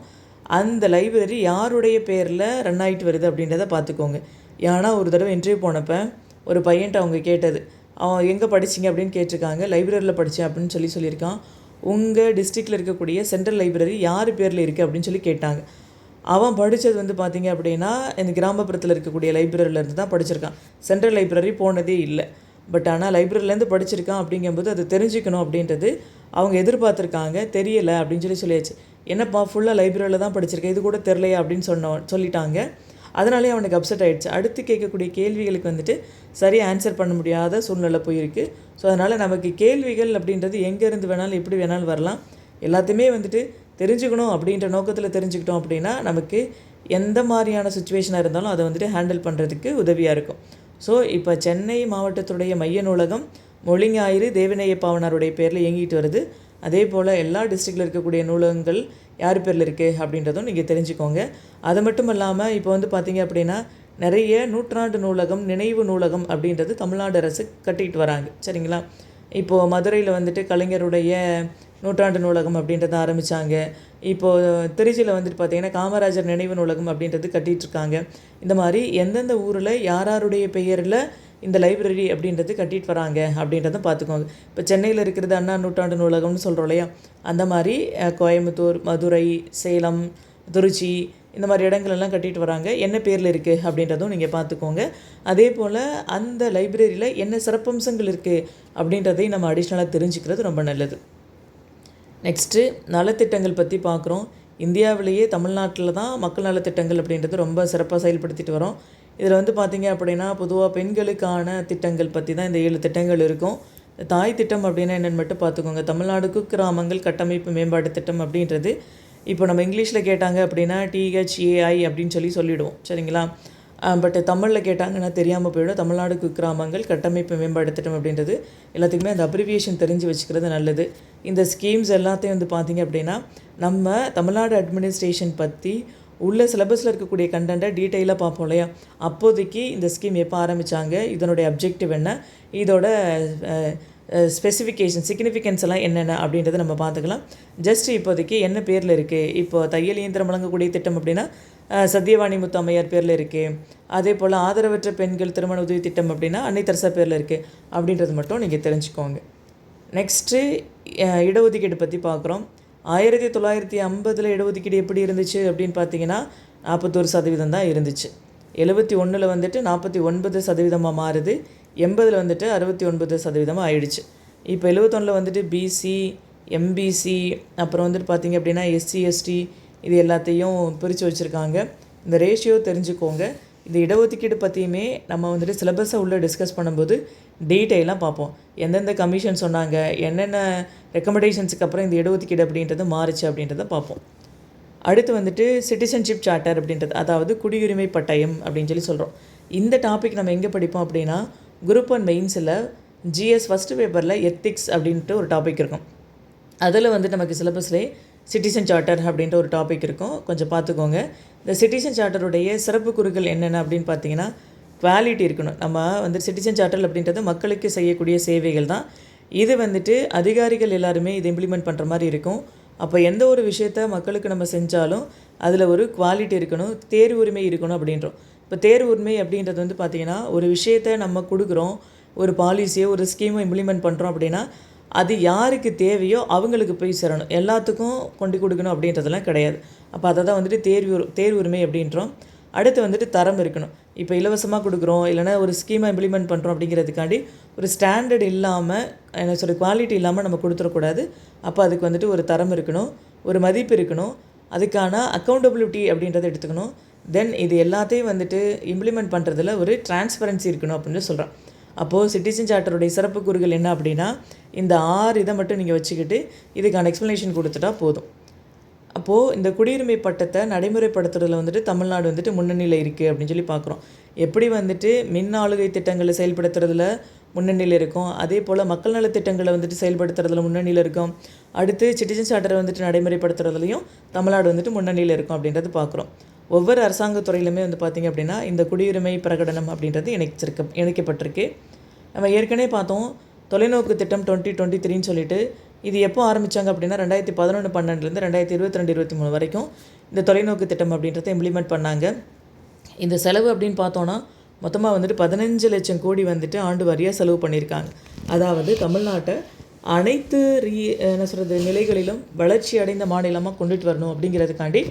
அந்த லைப்ரரி யாருடைய பேரில் ரன் ஆகிட்டு வருது அப்படின்றத பார்த்துக்கோங்க. ஏன்னா ஒரு தடவை இன்டர்வியூ போனப்போ ஒரு பையன்ட்ட அவங்க கேட்டது, அவன் எங்கே படிச்சிங்க அப்படின்னு கேட்டிருக்காங்க. லைப்ரரியில் படித்தேன் அப்படின்னு சொல்லியிருக்கான். உங்கள் டிஸ்ட்ரிக்டில் இருக்கக்கூடிய சென்ட்ரல் லைப்ரரி யார் பேரில் இருக்குது அப்படின்னு சொல்லி கேட்டாங்க. அவன் படித்தது வந்து பார்த்திங்க அப்படின்னா இந்த கிராமப்புறத்தில் இருக்கக்கூடிய லைப்ரரியிலேருந்து தான் படிச்சிருக்கான். சென்ட்ரல் லைப்ரரி போனதே இல்லை. பட் ஆனால் லைப்ரரியிலேருந்து படிச்சிருக்கான் அப்படிங்கும்போது அது தெரிஞ்சுக்கணும் அப்படின்றது அவங்க எதிர்பார்த்துருக்காங்க. தெரியலை அப்படின்னு சொல்லியாச்சு. என்னப்பா ஃபுல்லாக லைப்ரரியில் தான் படிச்சிருக்கேன், இது கூட தெரிலையா அப்படின்னு சொல்லிட்டாங்க. அதனாலே அவனுக்கு அப்செட் ஆகிடுச்சு. அடுத்து கேட்கக்கூடிய கேள்விகளுக்கு வந்துட்டு சரியாக ஆன்சர் பண்ண முடியாத சூழ்நிலை போயிருக்கு. ஸோ அதனால் நமக்கு கேள்விகள் அப்படின்றது எங்கேருந்து வேணாலும் எப்படி வேணாலும் வரலாம். எல்லாத்தையுமே வந்துட்டு தெரிஞ்சுக்கணும் அப்படின்ற நோக்கத்தில் தெரிஞ்சுக்கிட்டோம் அப்படின்னா நமக்கு எந்த மாதிரியான சுச்சுவேஷனாக இருந்தாலும் அதை வந்துட்டு ஹேண்டில் பண்ணுறதுக்கு உதவியாக இருக்கும். ஸோ இப்போ சென்னை மாவட்டத்துடைய மைய நூலகம் மொழிஞாயிறு தேவநேய பாவனாருடைய பேரில் இயங்கிட்டு வருது. அதே போல் எல்லா டிஸ்ட்ரிக்டில் இருக்கக்கூடிய நூலகங்கள் யார் பேரில் இருக்குது அப்படின்றதும் நீங்கள் தெரிஞ்சுக்கோங்க. அது மட்டும் இல்லாமல் இப்போ வந்து பார்த்திங்க அப்படின்னா நிறைய நூற்றாண்டு நூலகம், நினைவு நூலகம் அப்படின்றது தமிழ்நாடு அரசு கட்டிகிட்டு வராங்க. சரிங்களா? இப்போது மதுரையில் வந்துட்டு கலைஞருடைய நூற்றாண்டு நூலகம் அப்படின்றத ஆரம்பித்தாங்க. இப்போது திருச்சியில் வந்துட்டு பார்த்திங்கன்னா காமராஜர் நினைவு நூலகம் அப்படின்றது கட்டிகிட்ருக்காங்க. இந்த மாதிரி எந்தெந்த ஊரில் யாருடைய பெயரில் இந்த லைப்ரரி அப்படின்றது கட்டிட்டு வராங்க அப்படின்றத பார்த்துக்கோங்க. இப்போ சென்னையில் இருக்கிறது அண்ணா நூற்றாண்டு நூலகம்னு சொல்கிறோம் இல்லையா, அந்த மாதிரி கோயம்புத்தூர், மதுரை, சேலம், திருச்சி இந்த மாதிரி இடங்களெல்லாம் கட்டிட்டு வராங்க. என்ன பேரில் இருக்குது அப்படின்றதும் நீங்கள் பார்த்துக்கோங்க. அதே போல் அந்த லைப்ரரியில் என்ன சிறப்பம்சங்கள் இருக்குது அப்படின்றதையும் நம்ம அடிஷ்னலாக தெரிஞ்சுக்கிறது ரொம்ப நல்லது. நெக்ஸ்ட்டு நலத்திட்டங்கள் பற்றி பார்க்குறோம். இந்தியாவிலேயே தமிழ்நாட்டில் தான் மக்கள் நலத்திட்டங்கள் அப்படின்றது ரொம்ப சிறப்பாக செயல்படுத்திட்டு வரோம். இதில் வந்து பார்த்திங்க அப்படின்னா பொதுவாக பெண்களுக்கான திட்டங்கள் பற்றி தான் இந்த 7 திட்டங்கள் இருக்கும். தாய் திட்டம் அப்படின்னா என்னென்னு மட்டும் பார்த்துக்கோங்க. தமிழ்நாடு குக்கிராமங்கள் கட்டமைப்பு மேம்பாட்டு திட்டம் அப்படின்றது இப்போ நம்ம இங்கிலீஷில் கேட்டாங்க அப்படின்னா THAI அப்படின்னு சொல்லிடுவோம். சரிங்களா? பட் தமிழில் கேட்டாங்கன்னா தெரியாமல் போயிடும். தமிழ்நாடு குக்கிராமங்கள் கட்டமைப்பு மேம்பாடு திட்டம் அப்படின்றது எல்லாத்துக்குமே அந்த அப்ரிவியேஷன் தெரிஞ்சு வச்சுக்கிறது நல்லது. இந்த ஸ்கீம்ஸ் எல்லாத்தையும் வந்து பார்த்திங்க அப்படின்னா நம்ம தமிழ்நாடு அட்மினிஸ்ட்ரேஷன் பற்றி உள்ள சிலபஸில் இருக்கக்கூடிய கண்டென்ட்டை டீட்டெயிலாக பார்ப்போம் இல்லையா. அப்போதைக்கு இந்த ஸ்கீம் எப்போ ஆரம்பித்தாங்க, இதனுடைய அப்ஜெக்டிவ் என்ன, இதோட ஸ்பெசிஃபிகேஷன் சிக்னிஃபிகன்ஸ் எல்லாம் என்னென்ன அப்படின்றத நம்ம பார்த்துக்கலாம். ஜஸ்ட் இப்போதைக்கு என்ன பேரில் இருக்குது, இப்போ தையல் இயந்திரம் வழங்கக்கூடிய திட்டம் அப்படின்னா சத்யவாணி முத்து அம்மையார் பேரில் இருக்குது. அதே போல் ஆதரவற்ற பெண்கள் திருமண உதவி திட்டம் அப்படின்னா அன்னை தெரசா பேரில் இருக்குது அப்படின்றது மட்டும் நீங்கள் தெரிஞ்சுக்கோங்க. நெக்ஸ்ட்டு இடஒதுக்கீடு பற்றி பார்க்குறோம். 1950 இடஒதுக்கீடு எப்படி இருந்துச்சு அப்படின்னு பார்த்தீங்கன்னா 41% தான் இருந்துச்சு. 71 வந்துட்டு 49% மாறுது. 80 வந்துட்டு 69% ஆயிடுச்சு. இப்போ 71 வந்துட்டு பிசி, எம்பிசி, அப்புறம் வந்துட்டு பார்த்திங்க அப்படின்னா எஸ்சி, எஸ்டி இது எல்லாத்தையும் பிரித்து வச்சுருக்காங்க. இந்த ரேஷியோ தெரிஞ்சுக்கோங்க. இந்த இடஒதுக்கீடு பற்றியுமே நம்ம வந்துட்டு சிலபஸை உள்ளே டிஸ்கஸ் பண்ணும்போது டீட்டெயிலாக பார்ப்போம். எந்தெந்த கமிஷன் சொன்னாங்க, என்னென்ன ரெக்கமெண்டேஷன்ஸுக்கு அப்புறம் இந்த இடஒதுக்கீடு அப்படின்றது மாறுச்சு அப்படின்றத பார்ப்போம். அடுத்து வந்துட்டு சிட்டிசன்ஷிப் சார்ட்டர் அப்படின்றது, அதாவது குடியுரிமை பட்டயம் அப்படின்னு சொல்கிறோம். இந்த டாபிக் நம்ம எங்கே படிப்போம் அப்படின்னா குரூப் 1 மெயின்ஸில் ஜிஎஸ் ஃபஸ்ட்டு பேப்பரில் எத்திக்ஸ் அப்படின்ட்டு ஒரு டாபிக் இருக்கும். அதில் வந்து நமக்கு சிலபஸ்லேயே சிட்டிசன் சார்ட்டர் அப்படின்ற ஒரு டாபிக் இருக்கும். கொஞ்சம் பார்த்துக்கோங்க. இந்த சிட்டிசன் சார்ட்டருடைய சிறப்பு கூறுகள் என்னென்ன அப்படின்னு பார்த்தீங்கன்னா குவாலிட்டி இருக்கணும். நம்ம வந்து சிட்டிசன் சார்ட்டர் அப்படின்றது மக்களுக்கு செய்யக்கூடிய சேவைகள் தான். இது வந்துட்டு அதிகாரிகள் எல்லாருமே இதை இம்ப்ளிமெண்ட் பண்ணுற மாதிரி இருக்கும். அப்போ எந்த ஒரு விஷயத்த மக்களுக்கு நம்ம செஞ்சாலும் அதில் ஒரு குவாலிட்டி இருக்கணும், தேர்வு உரிமை இருக்கணும் அப்படின்றோம். இப்போ தேர்வு உரிமை அப்படின்றது வந்து பார்த்திங்கன்னா ஒரு விஷயத்தை நம்ம கொடுக்குறோம், ஒரு பாலிசியோ ஒரு ஸ்கீமோ இம்ப்ளிமெண்ட் பண்ணுறோம் அப்படின்னா அது யாருக்கு தேவையோ அவங்களுக்கு போய் சேரணும், எல்லாத்துக்கும் கொண்டு கொடுக்கணும் அப்படின்றதெல்லாம் கிடையாது. அப்போ அதை தான் வந்துட்டு தேர்வு உரிமை அப்படின்றோம். அடுத்து வந்துட்டு தரம் இருக்கணும். இப்போ இலவசமாக கொடுக்குறோம் இல்லைனா ஒரு ஸ்கீமை இம்ப்ளிமெண்ட் பண்ணுறோம் அப்படிங்கிறதுக்காண்டி ஒரு ஸ்டாண்டர்ட் இல்லாமல் என்ன சொல்கிற குவாலிட்டி இல்லாமல் நம்ம கொடுத்துடக்கூடாது. அப்போ அதுக்கு வந்துட்டு ஒரு தரம் இருக்கணும், ஒரு மதிப்பு இருக்கணும், அதுக்கான அக்கௌண்டபிலிட்டி அப்படின்றத எடுத்துக்கணும். தென் இது எல்லாத்தையும் வந்துட்டு இம்ப்ளிமெண்ட் பண்ணுறதுல ஒரு டிரான்ஸ்பரன்சி இருக்கணும் அப்படின்னு சொல்கிறேன். அப்போது சிட்டிசன் சார்ட்டருடைய சிறப்பு கூறுகள் என்ன அப்படின்னா இந்த 6 இதை மட்டும் நீங்கள் வச்சுக்கிட்டு இதுக்கான எக்ஸ்ப்ளனேஷன் கொடுத்துட்டா போதும். அப்போது இந்த குடியுரிமை பட்டத்தை நடைமுறைப்படுத்துறதுல வந்துட்டு தமிழ்நாடு வந்துட்டு முன்னணியில் இருக்குது அப்படின்னு சொல்லி பார்க்குறோம். எப்படி வந்துட்டு மின் ஆளுகை திட்டங்களை செயல்படுத்துறதுல முன்னணியில் இருக்கும், அதே போல் மக்கள் நலத்திட்டங்களை வந்துட்டு செயல்படுத்துறதுல முன்னணியில் இருக்கும். அடுத்து சிட்டிசன் சார்ட்டரை வந்துட்டு நடைமுறைப்படுத்துறதுலையும் தமிழ்நாடு வந்துட்டு முன்னணியில் இருக்கும் அப்படின்றது பார்க்குறோம். ஒவ்வொரு அரசாங்கத்துறையிலுமே வந்து பார்த்திங்க அப்படின்னா இந்த குடியுரிமை பிரகடனம் அப்படின்றது இணைக்கப்பட்டிருக்கு. நம்ம ஏற்கனவே பார்த்தோம் தொலைநோக்கு திட்டம் 2023ன்னு சொல்லிட்டு இது எப்போ ஆரம்பித்தாங்க அப்படின்னா 2011-12 2022-23 வரைக்கும் இந்த தொலைநோக்கு திட்டம் அப்படின்றத இம்ப்ளிமெண்ட் பண்ணாங்க. இந்த செலவு அப்படின்னு பார்த்தோன்னா மொத்தமாக வந்துட்டு 15 லட்சம் கோடி வந்துட்டு ஆண்டு வாரியாக செலவு பண்ணியிருக்காங்க. அதாவது தமிழ்நாட்டை அனைத்து நிலைகளிலும் வளர்ச்சி அடைந்த மாநிலமாக கொண்டுட்டு வரணும் அப்படிங்கிறதுக்காண்டி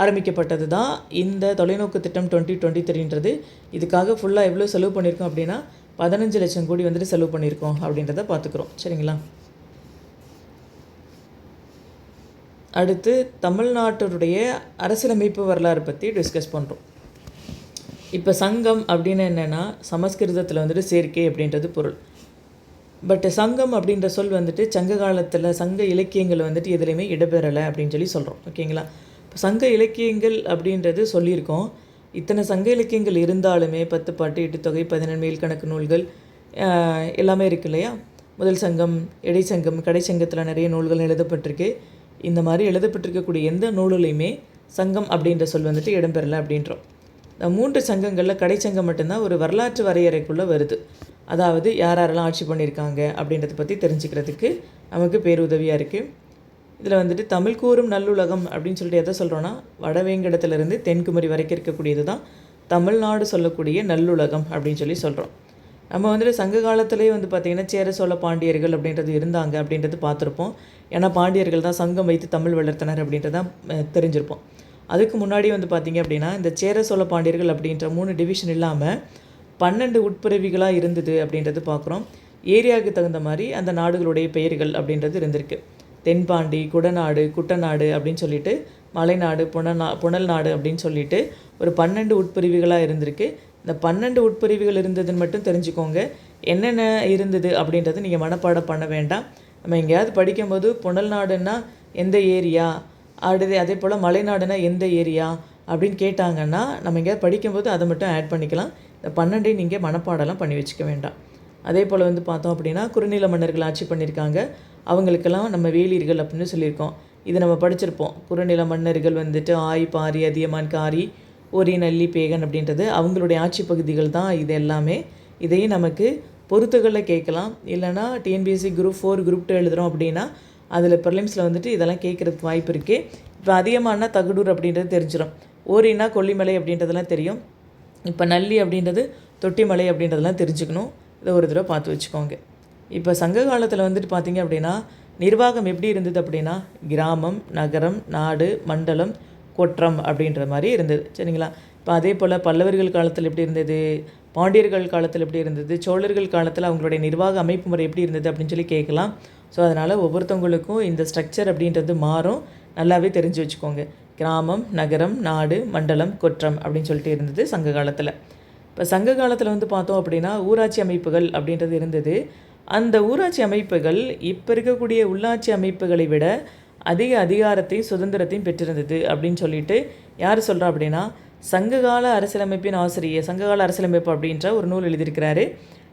ஆரம்பிக்கப்பட்டது தான் இந்த தொலைநோக்கு திட்டம் 2023ன்றது. இதுக்காக ஃபுல்லாக எவ்வளோ செலவு பண்ணியிருக்கோம் அப்படின்னா 15 லட்சம் கோடி வந்துட்டு செலவு பண்ணியிருக்கோம் அப்படின்றத பார்த்துக்குறோம். சரிங்களா. அடுத்து தமிழ்நாட்டுடைய அரசியலமைப்பு வரலாறு பற்றி டிஸ்கஸ் பண்ணுறோம். இப்போ சங்கம் அப்படின்னு என்னென்னா சமஸ்கிருதத்தில் வந்துட்டு சேர்க்கை அப்படின்றது பொருள். பட் சங்கம் அப்படின்ற சொல் வந்துட்டு சங்க காலத்தில் சங்க இலக்கியங்கள் வந்துட்டு எதுலேயுமே இடம்பெறலை அப்படின்னு சொல்கிறோம். ஓகேங்களா. இப்போ சங்க இலக்கியங்கள் அப்படின்றது சொல்லியிருக்கோம். இத்தனை சங்க இலக்கியங்கள் இருந்தாலுமே 10 பாட்டு 8 தொகை 17 மேல்கணக்கு நூல்கள் எல்லாமே இருக்கு இல்லையா. முதல் சங்கம், இடைச்சங்கம், கடைச்சங்கத்தில் நிறைய நூல்கள் எழுதப்பட்டிருக்கு. இந்த மாதிரி எழுதப்பட்டிருக்கக்கூடிய எந்த நூலுலையுமே சங்கம் அப்படின்ற சொல் வந்துட்டு இடம்பெறலை அப்படின்றோம். 3 சங்கங்களில் கடைச்சங்கம் மட்டும்தான் ஒரு வரலாற்று வரையறைக்குள்ளே வருது. அதாவது யாரெல்லாம் ஆட்சி பண்ணியிருக்காங்க அப்படின்றத பற்றி தெரிஞ்சுக்கிறதுக்கு நமக்கு பேருதவியாக இருக்குது. இதில் வந்துட்டு தமிழ் கூறும் நல்லுலகம் அப்படின்னு சொல்லிட்டு எதை சொல்கிறோன்னா வடவேங்கடத்துலேருந்து தென்குமரி வரைக்கும் இருக்கக்கூடியது தான் தமிழ்நாடு சொல்லக்கூடிய நல்லுலகம் அப்படின்னு சொல்கிறோம். நம்ம வந்துட்டு சங்க காலத்திலே வந்து பார்த்திங்கன்னா சேர சோழ பாண்டியர்கள் அப்படின்றது இருந்தாங்க அப்படின்றது பார்த்துருப்போம். ஏன்னா பாண்டியர்கள் தான் சங்கம் வைத்து தமிழ் வளர்த்தனர் அப்படின்றதான் தெரிஞ்சிருப்போம். அதுக்கு முன்னாடி வந்து பார்த்திங்க அப்படின்னா இந்த சேர சோழ பாண்டியர்கள் அப்படின்ற 3 டிவிஷன் இல்லாமல் 12 உட்பிரிவுகளாக இருந்தது அப்படின்றது பார்க்குறோம். ஏரியாவுக்கு தகுந்த மாதிரி அந்த நாடுகளுடைய பெயர்கள் அப்படின்றது இருந்திருக்கு. தென்பாண்டி, குடநாடு, குட்டநாடு அப்படின்னு சொல்லிட்டு, மலைநாடு, புனல் நாடு அப்படின்னு சொல்லிட்டு ஒரு 12 உட்பிரிவுகளாக இருந்திருக்கு. இந்த 12 உட்பிரிவுகள் இருந்ததுன்னு மட்டும் தெரிஞ்சுக்கோங்க. என்னென்ன இருந்தது அப்படின்றது நீங்கள் மனப்பாடம் பண்ண வேண்டாம். நம்ம எங்கேயாவது படிக்கும்போது புனல் நாடுன்னா எந்த ஏரியா, அதே போல் மலைநாடுனா எந்த ஏரியா, அப்படின்னு கேட்டாங்கன்னா நம்ம எங்கேயாவது படிக்கும்போது அதை மட்டும் ஆட் பண்ணிக்கலாம். இந்த 12 நீங்கள் மனப்பாடெல்லாம் பண்ணி வச்சுக்க வேண்டாம். அதே போல் வந்து பார்த்தோம் அப்படின்னா குறுநில மன்னர்கள் ஆட்சி பண்ணியிருக்காங்க. அவங்களுக்கெல்லாம் நம்ம வேளிர்கள் அப்படின்னு சொல்லியிருக்கோம். இது நம்ம படிச்சிருப்போம். குறுநில மன்னர்கள் வந்துட்டு ஆய், பாரி, அதியமான், காரி, ஓரி, நல்லி, பேகன் அப்படின்றது அவங்களுடைய ஆட்சி பகுதிகள் தான் இது எல்லாமே. இதையும் நமக்கு பொறுத்துகளில் கேட்கலாம். இல்லைனா டிஎன்பிஎஸ்சி குரூப் 4 குரூப் 2 எழுதுகிறோம் அப்படின்னா அதில் ப்ரிலிம்ஸில் வந்துட்டு இதெல்லாம் கேட்குறதுக்கு வாய்ப்பு இருக்குது. இப்போ அதிகமானா தகடூர் அப்படின்றது தெரிஞ்சிடும். ஓரினா கொல்லிமலை அப்படின்றதெல்லாம் தெரியும். இப்போ நல்லி அப்படின்றது தொட்டிமலை அப்படின்றதெல்லாம் தெரிஞ்சுக்கணும். இதை ஒரு தடவை பார்த்து வச்சுக்கோங்க. இப்போ சங்க காலத்தில் வந்துட்டு பார்த்திங்க அப்படின்னா நிர்வாகம் எப்படி இருந்தது அப்படின்னா கிராமம், நகரம், நாடு, மண்டலம், கொற்றம் அப்படின்ற மாதிரி இருந்தது. சரிங்களா? இப்போ அதே போல் பல்லவர்கள் காலத்தில் எப்படி இருந்தது, பாண்டியர்கள் காலத்தில் எப்படி இருந்தது, சோழர்கள் காலத்தில் அவங்களுடைய நிர்வாக அமைப்பு முறை எப்படி இருந்தது அப்படின்னு சொல்லி கேட்கலாம். ஸோ அதனால் ஒவ்வொருத்தவங்களுக்கும் இந்த ஸ்ட்ரக்சர் அப்படின்றது மாறும். நல்லாவே தெரிஞ்சு வச்சுக்கோங்க. கிராமம், நகரம், நாடு, மண்டலம், கொற்றம் அப்படின்னு சொல்லிட்டு இருந்தது சங்க காலத்தில். இப்போ சங்க காலத்தில் வந்து பார்த்தோம் அப்படின்னா ஊராட்சி அமைப்புகள் அப்படின்றது இருந்தது. அந்த ஊராட்சி அமைப்புகள் இப்போ இருக்கக்கூடிய உள்ளாட்சி அமைப்புகளை விட அதிக அதிகாரத்தையும் சுதந்திரத்தையும் பெற்றிருந்தது அப்படின்னு சொல்லிட்டு யார் சொல்கிறா அப்படின்னா சங்ககால அரசியலமைப்பின் ஆசிரியர், சங்ககால அரசியலமைப்பு அப்படின்ற ஒரு நூல் எழுதியிருக்கிறாரு.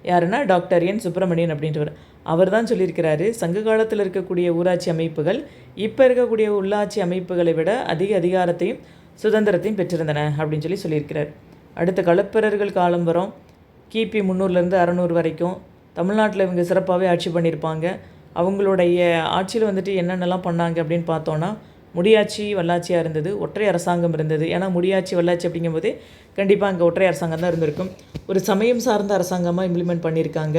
யாருன்னா டாக்டர் என் சுப்பிரமணியன் அப்படின்றவர். அவர் தான் சொல்லியிருக்கிறாரு சங்க காலத்தில் இருக்கக்கூடிய ஊராட்சி அமைப்புகள் இப்போ இருக்கக்கூடிய உள்ளாட்சி அமைப்புகளை விட அதிக அதிகாரத்தையும் சுதந்திரத்தையும் பெற்றிருந்தன அப்படின்னு சொல்லியிருக்கிறார். அடுத்த களப்பிரர்கள் காலம் வரும். கிபி 300லேருந்து 600 வரைக்கும் தமிழ்நாட்டில் இவங்க சிறப்பாகவே ஆட்சி பண்ணியிருப்பாங்க. அவங்களுடைய ஆட்சியில் வந்துட்டு என்னென்னலாம் பண்ணாங்க அப்படின்னு பார்த்தோன்னா முடியாட்சி வல்லாட்சியாக இருந்தது. ஒற்றை அரசாங்கம் இருந்தது. ஏன்னா முடியாட்சி வல்லாட்சி அப்படிங்கும்போதே கண்டிப்பாக அங்கே ஒற்றை அரசாங்கம் தான் இருந்திருக்கும். ஒரு சமயம் சார்ந்த அரசாங்கமாக இம்ப்ளிமெண்ட் பண்ணியிருக்காங்க.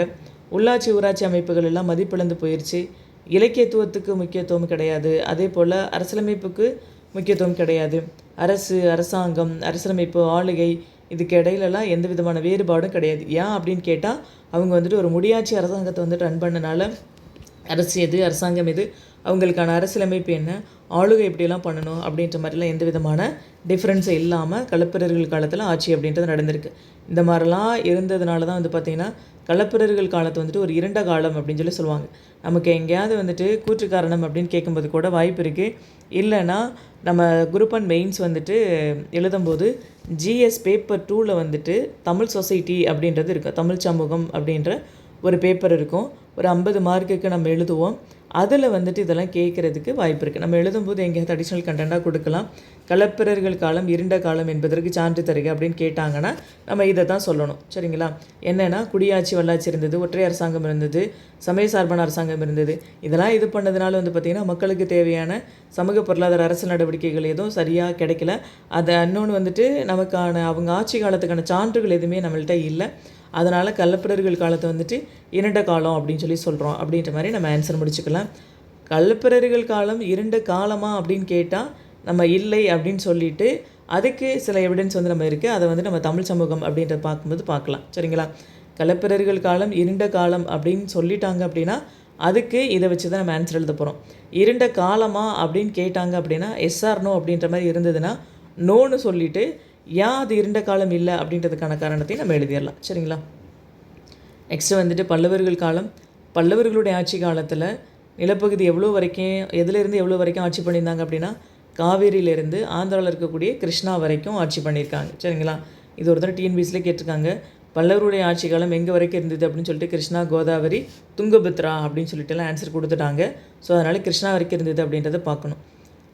உள்ளாட்சி ஊராட்சி அமைப்புகள் எல்லாம் மதிப்பிழந்து போயிடுச்சு. இலக்கியத்துவத்துக்கு முக்கியத்துவம் கிடையாது. அதே போல் அரசியலமைப்புக்கு முக்கியத்துவம் கிடையாது. அரசு, அரசாங்கம், அரசியலமைப்பு, ஆளுகை இதுக்கு இடையிலலாம் எந்த விதமான வேறுபாடும் கிடையாது. ஏன் அப்படின்னு கேட்டால் அவங்க வந்துட்டு ஒரு முடியாட்சி அரசாங்கத்தை வந்துட்டு ரன் பண்ணனால அரசு எது, அரசாங்கம் எது, அவங்களுக்கான அரசியலமைப்பு என்ன, ஆளுகை எப்படியெல்லாம் பண்ணணும் அப்படின்ற மாதிரிலாம் எந்த விதமான டிஃப்ரென்ஸும் இல்லாமல் களப்பிரர்கள் காலத்தில் ஆட்சி அப்படின்றது நடந்திருக்கு. இந்த மாதிரிலாம் இருந்ததுனால தான் வந்து பார்த்திங்கன்னா களப்பிரர்கள் காலத்தை வந்துட்டு ஒரு இருண்ட காலம் அப்படின்னு சொல்லுவாங்க. நமக்கு எங்கேயாவது வந்துட்டு கூற்று காரணம் அப்படின்னு கேட்கும்போது கூட வாய்ப்பு இருக்குது. இல்லைன்னா நம்ம குரூப் அண்ட் மெயின்ஸ் வந்துட்டு எழுதும்போது ஜிஎஸ் பேப்பர் 2ல் வந்துட்டு தமிழ் சொசைட்டி அப்படின்றது இருக்கும். தமிழ் சமூகம் அப்படின்ற ஒரு பேப்பர் இருக்கும். ஒரு 50 மார்க்குக்கு நம்ம எழுதுவோம். அதில் வந்துட்டு இதெல்லாம் கேட்குறதுக்கு வாய்ப்பு இருக்குது. நம்ம எழுதும்போது எங்கேயாவது அடிஷ்னல் கண்டென்ட்டாக கொடுக்கலாம். களப்பிரர்கள் காலம் இருண்ட காலம் என்பதற்கு சான்று தருக அப்படின்னு கேட்டாங்கன்னா நம்ம இதை தான் சொல்லணும். சரிங்களா? என்னென்னா குடியாட்சி வல்லாட்சி இருந்தது, ஒற்றை அரசாங்கம் இருந்தது, சமய சார்பான அரசாங்கம் இருந்தது. இதெல்லாம் இது பண்ணதுனால வந்து பார்த்திங்கன்னா மக்களுக்கு தேவையான சமூக பொருளாதார அரசு நடவடிக்கைகள் எதுவும் சரியாக கிடைக்கல. அதை இன்னொன்று வந்துட்டு நமக்கான அவங்க ஆட்சி காலத்துக்கான சான்றுகள் எதுவுமே நம்மள்கிட்ட இல்லை. அதனால் களப்பிரர்கள் காலத்தை வந்துட்டு இருண்ட காலம் அப்படின்னு சொல்கிறோம் அப்படின்ற மாதிரி நம்ம ஆன்சர் முடிச்சுக்கலாம். களப்பிரர்கள் காலம் இருண்ட காலமா அப்படின்னு கேட்டால் நம்ம இல்லை அப்படின்னு சொல்லிட்டு அதுக்கு சில எவிடன்ஸ் வந்து நம்ம இருக்குது. அதை வந்து நம்ம தமிழ் சமூகம் அப்படின்றத பார்க்கும்போது பார்க்கலாம். சரிங்களா? களப்பிரர்கள் காலம் இருண்ட காலம் அப்படின்னு சொல்லிட்டாங்க அப்படின்னா அதுக்கு இதை வச்சு தான் நம்ம ஆன்சர் எழுத போகிறோம். இருண்ட காலமா அப்படின்னு கேட்டாங்க அப்படின்னா எஸ்ஆர் நோ அப்படின்ற மாதிரி இருந்ததுன்னா நோன்னு சொல்லிவிட்டு ஏன் அது இருண்ட காலம் இல்லை அப்படின்றதுக்கான காரணத்தையும் நம்ம எழுதிடலாம். சரிங்களா? நெக்ஸ்ட்டு வந்துட்டு பல்லவர்கள் காலம். பல்லவர்களுடைய ஆட்சி காலத்தில் நிலப்பகுதி எவ்வளோ வரைக்கும், எதுலேருந்து எவ்வளோ வரைக்கும் ஆட்சி பண்ணியிருந்தாங்க அப்படின்னா காவேரியிலேருந்து ஆந்திராவில் இருக்கக்கூடிய கிருஷ்ணா வரைக்கும் ஆட்சி பண்ணியிருக்காங்க. சரிங்களா? இது ஒரு தடவை டிஎன்பிஎஸ்சியில் கேட்டிருக்காங்க. பல்லவருடைய ஆட்சி காலம் எங்கே வரைக்கும் இருந்தது அப்படின்னு சொல்லிட்டு கிருஷ்ணா, கோதாவரி, துங்கபத்ரா அப்படின்னு சொல்லிட்டுலாம் ஆன்சர் கொடுத்துட்டாங்க. ஸோ அதனால் கிருஷ்ணா வரைக்கும் இருந்தது அப்படின்றத பார்க்கணும்.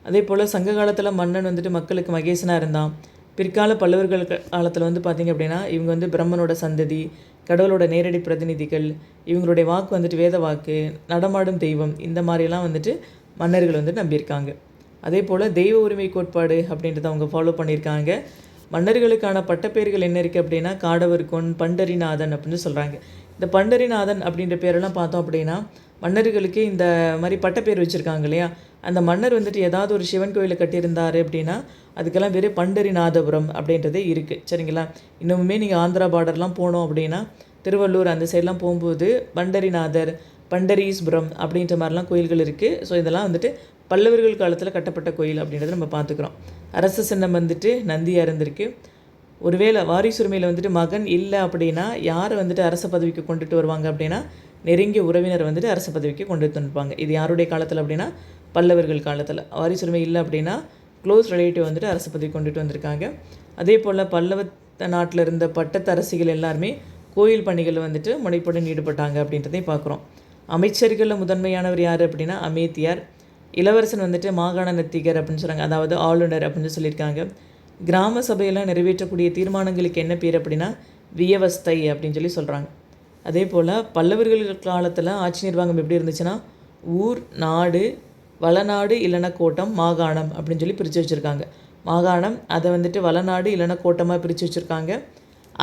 அதே போல் சங்க காலத்தில் மன்னன் வந்துட்டு மக்களுக்கு மகேசனாக இருந்தான். பிற்கால பல்லவர்கள் காலத்தில் வந்து பார்த்திங்க அப்படின்னா இவங்க வந்து பிரம்மனோட சந்ததி, கடவுளோட நேரடி பிரதிநிதிகள், இவங்களுடைய வாக்கு வந்துட்டு வேத வாக்கு, நடமாடும் தெய்வம், இந்த மாதிரிலாம் வந்துட்டு மன்னர்கள் வந்து நம்பியிருக்காங்க. அதே போல் தெய்வ உரிமை கோட்பாடு அப்படின்றத அவங்க ஃபாலோ பண்ணியிருக்காங்க. மன்னர்களுக்கான பட்டப்பேர்கள் என்ன இருக்குது அப்படின்னா காடவர்கோன், பண்டரிநாதன் அப்படின்னு சொல்கிறாங்க. இந்த பண்டரிநாதன் அப்படின்ற பேரெல்லாம் பார்த்தோம் அப்படின்னா மன்னர்களுக்கு இந்த மாதிரி பட்டப்பேர் வச்சுருக்காங்க இல்லையா, அந்த மன்னர் வந்துட்டு ஏதாவது ஒரு சிவன் கோயிலை கட்டியிருந்தார் அப்படின்னா அதுக்கெல்லாம் பேர் பண்டரிநாதபுரம் அப்படின்றதே இருக்குது. சரிங்களா? இன்னுமே நீங்கள் ஆந்திரா பார்டர்லாம் போனோம் அப்படின்னா திருவள்ளூர் அந்த சைட்லாம் போகும்போது பண்டரிநாதர், பண்டரீஸ்புரம் அப்படின்ற மாதிரிலாம் கோயில்கள் இருக்குது. ஸோ இதெல்லாம் வந்துட்டு பல்லவர்கள் காலத்தில் கட்டப்பட்ட கோயில் அப்படின்றத நம்ம பார்த்துக்குறோம். அரச சின்னம் வந்துட்டு நந்தியாக இருந்திருக்கு. ஒருவேளை வாரிசுரிமையில் வந்துட்டு மகன் இல்லை அப்படின்னா யாரை வந்துட்டு அரச பதவிக்கு கொண்டுட்டு வருவாங்க அப்படின்னா நெருங்கிய உறவினர் வந்துட்டு அரச பதவிக்கு கொண்டு வந்துருப்பாங்க. இது யாருடைய காலத்தில் அப்படின்னா பல்லவர்கள் காலத்தில். வாரிசுரிமை இல்லை அப்படின்னா க்ளோஸ் ரிலேட்டிவ் வந்துட்டு அரசு பதவி கொண்டுட்டு வந்திருக்காங்க. அதே போல் பல்லவ நாட்டில் இருந்த பட்டத்தரசிகள் எல்லாருமே கோயில் பணிகள் வந்துட்டு முனைப்புடன் ஈடுபட்டாங்க அப்படின்றதையும் பார்க்குறோம். அமைச்சர்களில் முதன்மையானவர் யார் அப்படின்னா அமேத்தியார். இளவரசன் வந்துட்டு மாகாண நத்திகர் அப்படின்னு சொல்கிறாங்க, அதாவது ஆளுநர் அப்படின்னு சொல்லியிருக்காங்க. கிராம சபையெல்லாம் நிறைவேற்றக்கூடிய தீர்மானங்களுக்கு என்ன பேர் அப்படின்னா வியவஸ்தை அப்படின்னு சொல்லி சொல்கிறாங்க. அதே போல் பல்லவர்கள் காலத்தில் ஆட்சி நிர்வாகம் எப்படி இருந்துச்சுன்னா ஊர், நாடு, வளநாடு இல்லைன்னா கோட்டம், மாகாணம் அப்படின்னு சொல்லி பிரித்து வச்சுருக்காங்க. மாகாணம் அதை வந்துட்டு வளநாடு இல்லைன்னா கோட்டமாக பிரித்து வச்சுருக்காங்க.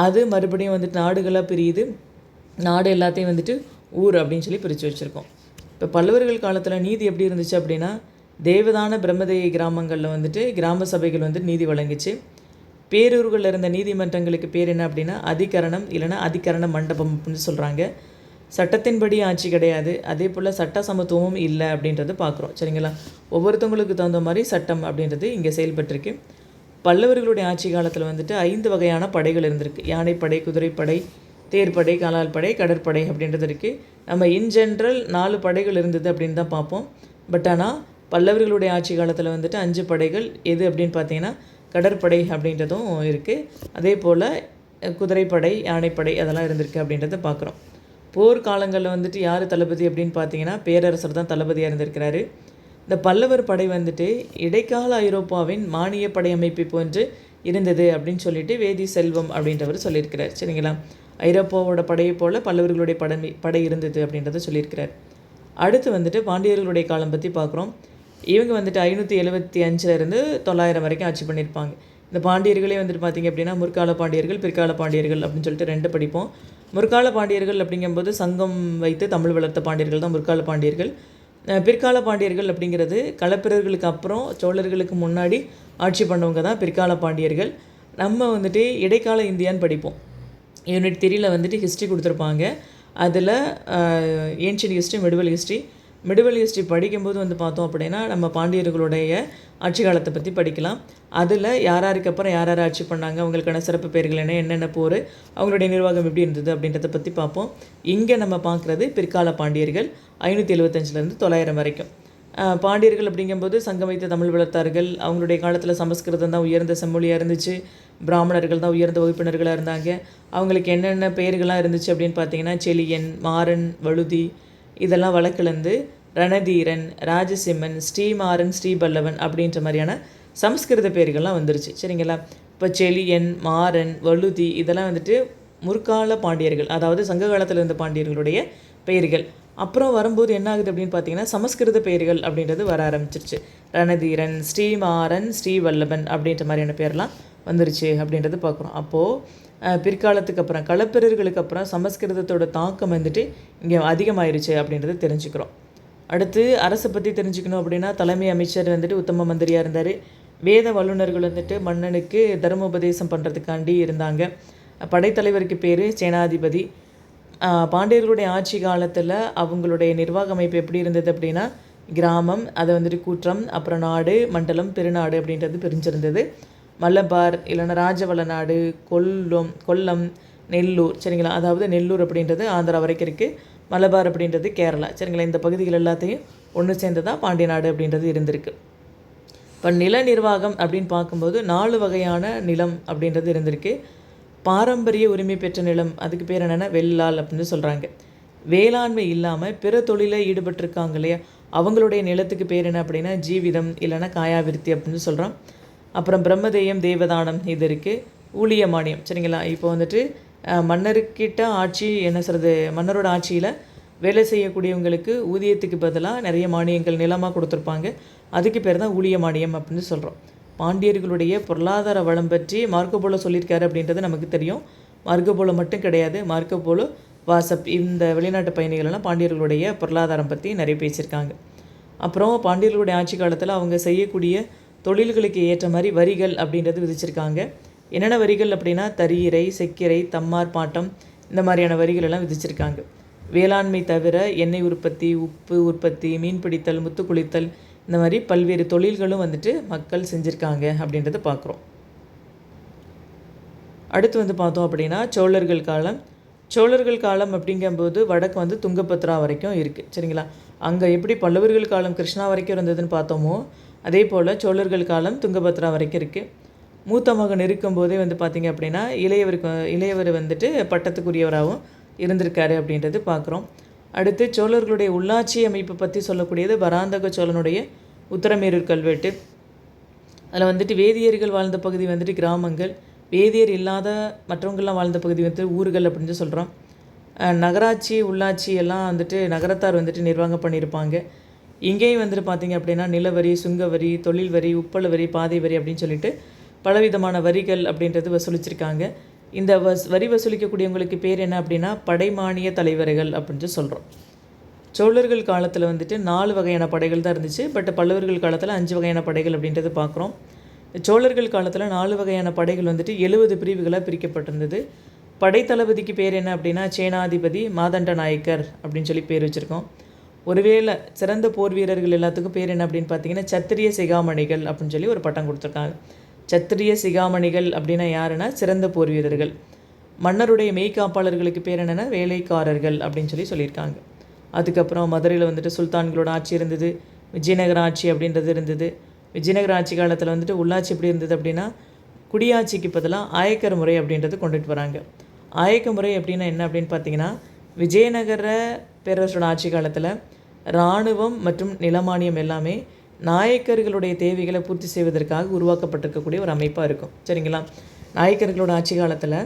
அது மறுபடியும் வந்துட்டு நாடுகளாக பிரியுது. நாடு எல்லாத்தையும் வந்துட்டு ஊர் அப்படின்னு சொல்லி பிரித்து வச்சுருக்கோம். இப்போ பல்லவர்கள் காலத்தில் நீதி எப்படி இருந்துச்சு அப்படின்னா தேவதான பிரம்மதேய கிராமங்களில் வந்துட்டு கிராம சபைகள் வந்து நீதி வழங்கிச்சு. பேரூர்களில் இருந்த நீதிமன்றங்களுக்கு பேர் என்ன அப்படின்னா அதிகரணம் இல்லைன்னா அதிகரண மண்டபம் அப்படின்னு சொல்கிறாங்க. சட்டத்தின்படி ஆட்சி கிடையாது, அதே போல் சட்ட சமத்துவமும் இல்லை அப்படின்றது பார்க்குறோம். சரிங்களா? ஒவ்வொருத்தவங்களுக்கு தகுந்த மாதிரி சட்டம் அப்படின்றது இங்கே செயல்பட்டிருக்கு. பல்லவர்களுடைய ஆட்சி காலத்தில் வந்துட்டு 5 வகையான படைகள் இருந்திருக்கு. யானைப்படை, குதிரைப்படை, தேர்ப்படை, காலால் படை, கடற்படை அப்படின்றது இருக்குது. நம்ம இன் ஜென்ரல் 4 படைகள் இருந்தது அப்படின்னு தான் பார்ப்போம். பட் ஆனால் பல்லவர்களுடைய ஆட்சி காலத்தில் வந்துட்டு 5 படைகள் எது அப்படின்னு பார்த்தீங்கன்னா கடற்படை அப்படின்றதும் இருக்குது. அதே போல் குதிரைப்படை, யானைப்படை அதெல்லாம் இருந்திருக்கு அப்படின்றத பார்க்குறோம். போர்க்காலங்களில் வந்துட்டு யார் தளபதி அப்படின்னு பார்த்தீங்கன்னா பேரரசர் தான் தளபதியாக இருந்திருக்கிறாரு. இந்த பல்லவர் படை வந்துட்டு இடைக்கால ஐரோப்பாவின் மானிய படை அமைப்பை போன்று இருந்தது அப்படின்னு சொல்லிட்டு வேதி செல்வம் அப்படின்றவர் சொல்லியிருக்கிறார். சரிங்களா? ஐரோப்பாவோட படையை போல் பல்லவர்களுடைய படை இருந்தது அப்படின்றத சொல்லியிருக்கிறார். அடுத்து வந்துட்டு பாண்டியர்களுடைய காலம் பற்றி பார்க்குறோம். இவங்க வந்துட்டு 575 900 வரைக்கும் ஆட்சி பண்ணியிருப்பாங்க. இந்த பாண்டியர்களே வந்துட்டு பார்த்திங்க அப்படின்னா முற்கால பாண்டியர்கள், பிற்கால பாண்டியர்கள் அப்படின்னு சொல்லிட்டு 2 படிப்போம். முற்கால பாண்டியர்கள் அப்படிங்கும்போது சங்கம் வைத்து தமிழ் வளர்த்த பாண்டியர்கள் தான் முற்கால பாண்டியர்கள். பிற்கால பாண்டியர்கள் அப்படிங்கிறது களப்பிரர்களுக்கு அப்புறம் சோழர்களுக்கு முன்னாடி ஆட்சி பண்ணவங்க தான் பிற்கால பாண்டியர்கள். நம்ம வந்துட்டு இடைக்கால இந்தியான்னு படிப்போம். யூனிட் 3ல் வந்துட்டு ஹிஸ்ட்ரி கொடுத்துருப்பாங்க. அதில் ஏன்ஷியன்ட் ஹிஸ்ட்ரி, மிடிவல் ஹிஸ்ட்ரி படிக்கும்போது வந்து பார்த்தோம் அப்படின்னா நம்ம பாண்டியர்களுடைய ஆட்சி காலத்தை பற்றி படிக்கலாம். அதில் யாராருக்கு அப்புறம் யார் ஆட்சி பண்ணாங்க, அவங்களுக்கான சிறப்பு பெயர்கள் என்னென்ன போர், அவங்களுடைய நிர்வாகம் எப்படி இருந்தது அப்படின்றத பற்றி பார்ப்போம். இங்கே நம்ம பார்க்குறது பிற்கால பாண்டியர்கள் 575 900 வரைக்கும். பாண்டியர்கள் அப்படிங்கும்போது சங்கம் வைத்த தமிழ் வளர்த்தார்கள். அவங்களுடைய காலத்தில் சமஸ்கிருதம் தான் உயர்ந்த செம்மொழியாக இருந்துச்சு. பிராமணர்கள் தான் உயர்ந்த வகுப்பினர்களாக இருந்தாங்க. அவங்களுக்கு என்னென்ன பெயர்கள்லாம் இருந்துச்சு அப்படின்னு பார்த்தீங்கன்னா செலியன், மாறன், வழுதி இதெல்லாம் வழக்கிழந்து ரணதீரன், ராஜசிம்மன், ஸ்ரீமாறன், ஸ்ரீபல்லவன் அப்படின்ற மாதிரியான சமஸ்கிருத பெயர்கள்லாம் வந்துருச்சு. சரிங்களா? இப்போ செலியன், மாறன், வழுதி இதெல்லாம் வந்துட்டு முற்கால பாண்டியர்கள், அதாவது சங்க காலத்தில் இருந்த பாண்டியர்களுடைய பெயர்கள். அப்புறம் வரும்போது என்ன ஆகுது அப்படின்னு பார்த்தீங்கன்னா சமஸ்கிருத பெயர்கள் அப்படின்றது வர ஆரம்பிச்சிருச்சு. ரணதீரன், ஸ்ரீமாறன், ஸ்ரீவல்லபன் அப்படின்ற மாதிரியான பேர்லாம் வந்துருச்சு அப்படின்றது பார்க்குறோம். அப்போது பிற்காலத்துக்கு அப்புறம் களப்பிரர்களுக்கு அப்புறம் சமஸ்கிருதத்தோட தாக்கம் வந்துட்டு இங்கே அதிகமாயிருச்சு அப்படின்றத தெரிஞ்சுக்கிறோம். அடுத்து அரசை பற்றி தெரிஞ்சுக்கணும் அப்படின்னா தலைமை அமைச்சர் வந்துட்டு உத்தம மந்திரியாக இருந்தார். வேத வல்லுநர்கள் வந்துட்டு மன்னனுக்கு தர்மோபதேசம் பண்ணுறதுக்காண்டி இருந்தாங்க. படைத்தலைவருக்கு பேர் சேனாதிபதி. பாண்டியர்களுடைய ஆட்சி காலத்தில் அவங்களுடைய நிர்வாக அமைப்பு எப்படி இருந்தது அப்படின்னா கிராமம், அதை வந்துட்டு கூற்றம், அப்புறம் நாடு, மண்டலம், பெருநாடு அப்படின்றது பிரிஞ்சிருந்தது. மலபார் இல்லைன்னா ராஜவள நாடு, கொல்லம், நெல்லூர். சரிங்களா? அதாவது நெல்லூர் அப்படின்றது ஆந்திரா வரைக்கும் இருக்குது. மலபார் அப்படின்றது கேரளா. சரிங்களா? இந்த பகுதிகள் எல்லாத்தையும் ஒன்று சேர்ந்ததாக பாண்டிய நாடு அப்படின்றது இருந்திருக்கு. இப்போ நில நிர்வாகம் அப்படின்னு பார்க்கும்போது 4 வகையான நிலம் அப்படின்றது இருந்திருக்கு. பாரம்பரிய உரிமை பெற்ற நிலம், அதுக்கு பேர் என்னென்னா வெள்ளால் அப்படின்னு சொல்கிறாங்க. வேளாண்மை இல்லாமல் பிற தொழிலில் ஈடுபட்டிருக்காங்க இல்லையா, அவங்களுடைய நிலத்துக்கு பேர் என்ன அப்படின்னா ஜீவிதம் இல்லைன்னா காயாவிருத்தி அப்படின்னு சொல்கிறோம். அப்புறம் பிரம்மதேயம், தேவதானம் இது இருக்குது. ஊழிய மானியம். சரிங்களா? இப்போ வந்துட்டு மன்னர்கிட்ட ஆட்சி என்ன சொல்கிறது, மன்னரோட ஆட்சியில் வேலை செய்யக்கூடியவங்களுக்கு ஊதியத்துக்கு பதிலாக நிறைய மானியங்கள் நிலமாக கொடுத்துருப்பாங்க. அதுக்கு பேர் தான் ஊழிய மானியம் அப்படின்னு சொல்கிறோம். பாண்டியர்களுடைய பொருளாதார வளம் பற்றி மார்க்கோபோலோ சொல்லியிருக்காரு அப்படின்றது நமக்கு தெரியும். மார்க்கோபோலோ மட்டும் கிடையாது, மார்க்கோபோலோ, வாசப் இந்த வெளிநாட்டு பயணிகளெல்லாம் பாண்டியர்களுடைய பொருளாதாரம் பற்றி நிறைய பேசியிருக்காங்க. அப்புறம் பாண்டியர்களுடைய ஆட்சி காலத்தில் அவங்க செய்யக்கூடிய தொழில்களுக்கு ஏற்ற மாதிரி வரிகள் அப்படின்றது விதிச்சிருக்காங்க. என்னென்ன வரிகள் அப்படின்னா தரீரை, செக்கிரை, தம்மார் பாட்டம் இந்த மாதிரியான வரிகள் எல்லாம் விதிச்சிருக்காங்க. வேளாண்மை தவிர எண்ணெய் உற்பத்தி, உப்பு உற்பத்தி, மீன் பிடித்தல், முத்து குளித்தல் இந்த மாதிரி பல்வேறு தொழில்களும் வந்துட்டு மக்கள் செஞ்சுருக்காங்க அப்படின்றத பார்க்குறோம். அடுத்து வந்து பார்த்தோம் அப்படின்னா சோழர்கள் காலம் அப்படிங்கும்போது வடக்கு வந்து துங்கபத்ரா வரைக்கும் இருக்குது. சரிங்களா? அங்கே எப்படி பல்லவர்கள் காலம் கிருஷ்ணா வரைக்கும் இருந்ததுன்னு பார்த்தோமோ அதே போல் சோழர்கள் காலம் துங்கபத்ரா வரைக்கும் இருக்குது. மூத்த மகன் இருக்கும்போதே வந்து பார்த்திங்க அப்படின்னா இளையவர் வந்துட்டு பட்டத்துக்குரியவராகவும் இருந்திருக்காரு அப்படின்றது பார்க்குறோம். அடுத்து சோழர்களுடைய உள்ளாட்சி அமைப்பை பற்றி சொல்லக்கூடியது பராந்தக சோழனுடைய உத்தரமேரூர் கல்வெட்டு. அதில் வந்துட்டு வேதியர்கள் வாழ்ந்த பகுதி வந்துட்டு கிராமங்கள், வேதியர் இல்லாத மற்றவங்கள்லாம் வாழ்ந்த பகுதி வந்துட்டு ஊர்கள் அப்படின்னு சொல்கிறோம். நகராட்சி உள்ளாட்சி எல்லாம் வந்துட்டு நகரத்தார் வந்துட்டு நிர்வாகம் பண்ணியிருப்பாங்க. இங்கேயும் வந்துட்டு பார்த்திங்க அப்படின்னா நிலவரி, சுங்கவரி, தொழில் வரி, உப்பள வரி, பாதை வரி அப்படின்னு சொல்லிட்டு பலவிதமான வரிகள் அப்படின்றது வசூலிச்சிருக்காங்க. இந்த வரி வசூலிக்கக்கூடியவங்களுக்கு பேர் என்ன அப்படின்னா படைமானிய தலைவர்கள் அப்படின்ட்டு சொல்கிறோம். சோழர்கள் காலத்தில் வந்துட்டு 4 வகையான படைகள் தான் இருந்துச்சு. பட் பல்லவர்கள் காலத்தில் 5 வகையான படைகள் அப்படின்றது பார்க்குறோம். சோழர்கள் காலத்தில் 4 வகையான படைகள் வந்துட்டு 70 பிரிவுகளாக பிரிக்கப்பட்டிருந்தது. படைத்தளபதிக்கு பேர் என்ன அப்படின்னா சேனாதிபதி மாதண்ட நாயக்கர் அப்படின்னு சொல்லி பேர் வச்சுருக்கோம். ஒருவேளை சிறந்த போர் வீரர்கள் எல்லாத்துக்கும் பேர் என்ன அப்படின்னு பார்த்தீங்கன்னா சத்திரிய சிகாமணிகள் அப்படின்னு சொல்லி ஒரு பட்டம் கொடுத்துருக்காங்க. சத்திரிய சிகாமணிகள் அப்படின்னா யாருன்னா சிறந்த போர் வீரர்கள். மன்னருடைய மெய்காப்பாளர்களுக்கு பேர் என்னென்னா வேலைக்காரர்கள் அப்படின்னு சொல்லியிருக்காங்க. அதுக்கப்புறம் மதுரையில் வந்துட்டு சுல்தான்களோட ஆட்சி இருந்தது. விஜயநகர ஆட்சி அப்படின்றது இருந்தது. விஜயநகர ஆட்சி காலத்தில் வந்துட்டு உள்ளாட்சி எப்படி இருந்தது அப்படின்னா குடியாட்சிக்கு பதிலாக ஆயக்கர் முறை அப்படின்றது கொண்டுட்டு வராங்க. ஆயக்க முறை அப்படின்னா என்ன அப்படின்னு பார்த்தீங்கன்னா விஜயநகர பேரரசோட ஆட்சி காலத்தில் இராணுவம் மற்றும் நிலமானியம் எல்லாமே நாயக்கர்களுடைய தேவைகளை பூர்த்தி செய்வதற்காக உருவாக்கப்பட்டிருக்கக்கூடிய ஒரு அமைப்பாக இருக்கும். சரிங்களா? நாயக்கர்களோட ஆட்சி காலத்தில்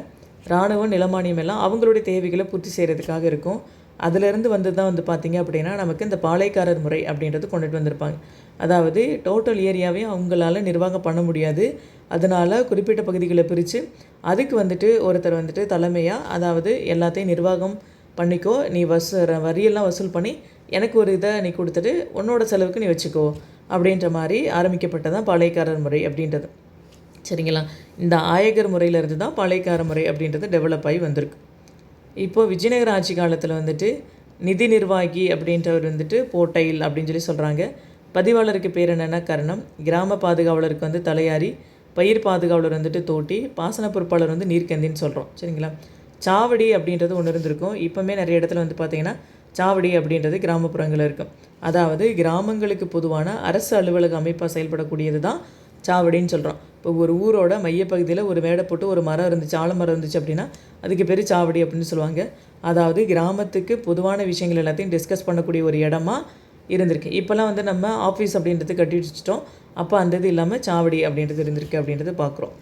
இராணுவம் நிலமானியம் எல்லாம் அவங்களுடைய தேவைகளை பூர்த்தி செய்கிறதுக்காக இருக்கும். அதிலிருந்து வந்து தான் வந்து பார்த்திங்க அப்படின்னா நமக்கு இந்த பாளையக்காரர் முறை அப்படின்றது கொண்டுட்டு வந்திருப்பாங்க. அதாவது டோட்டல் ஏரியாவே அவங்களால நிர்வாகம் பண்ண முடியாது. அதனால் குறிப்பிட்ட பகுதிகளை பிரித்து அதுக்கு வந்துட்டு ஒருத்தர் வந்துட்டு தலைமையாக அதாவது எல்லாத்தையும் நிர்வாகம் பண்ணிக்கோ, நீ வரியெல்லாம் வசூல் பண்ணி எனக்கு ஒரு இதை நீ கொடுத்துட்டு உன்னோட செலவுக்கு நீ வச்சுக்கோ அப்படின்ற மாதிரி ஆரம்பிக்கப்பட்டதான் பாளையக்காரர் முறை அப்படின்றது. சரிங்களா? இந்த ஆயகர் முறையிலேருந்து தான் பாளையக்கார முறை அப்படின்றது டெவலப் ஆகி வந்திருக்கு. இப்போது விஜயநகர ஆட்சி காலத்தில் வந்துட்டு நிதி நிர்வாகி அப்படின்றவர் வந்துட்டு போட்டையில் அப்படின்னு சொல்கிறாங்க. பதிவாளருக்கு பேர் என்னென்னா கர்ணம், கிராம பாதுகாவலருக்கு வந்து தலையாரி, பயிர் பாதுகாவலர் வந்துட்டு தோட்டி, பாசன பொறுப்பாளர் வந்து நீர்க்கந்தின்னு சொல்கிறோம். சரிங்களா? சாவடி அப்படின்றது ஒன்று இருந்திருக்கும். இப்போவுமே நிறைய இடத்துல வந்து பார்த்திங்கன்னா சாவடி அப்படின்றது கிராமப்புறங்களில் இருக்கும். அதாவது கிராமங்களுக்கு பொதுவான அரசு அலுவலக அமைப்பாக செயல்படக்கூடியது தான் சாவடின்னு சொல்கிறோம். இப்போ ஒரு ஊரோட மையப்பகுதியில் ஒரு மேடை போட்டு ஒரு மரம் இருந்துச்சு, ஆலமரம் இருந்துச்சு அப்படின்னா அதுக்கு பேர் சாவடி அப்படின்னு சொல்லுவாங்க. அதாவது கிராமத்துக்கு பொதுவான விஷயங்கள் எல்லாத்தையும் டிஸ்கஸ் பண்ணக்கூடிய ஒரு இடமா இருந்திருக்கு. இப்போல்லாம் வந்து நம்ம ஆஃபீஸ் அப்படின்றது கட்டி வச்சுட்டோம். அப்போ அந்த இது இல்லாமல் சாவடி அப்படின்றது இருந்திருக்கு அப்படின்றது பார்க்குறோம்.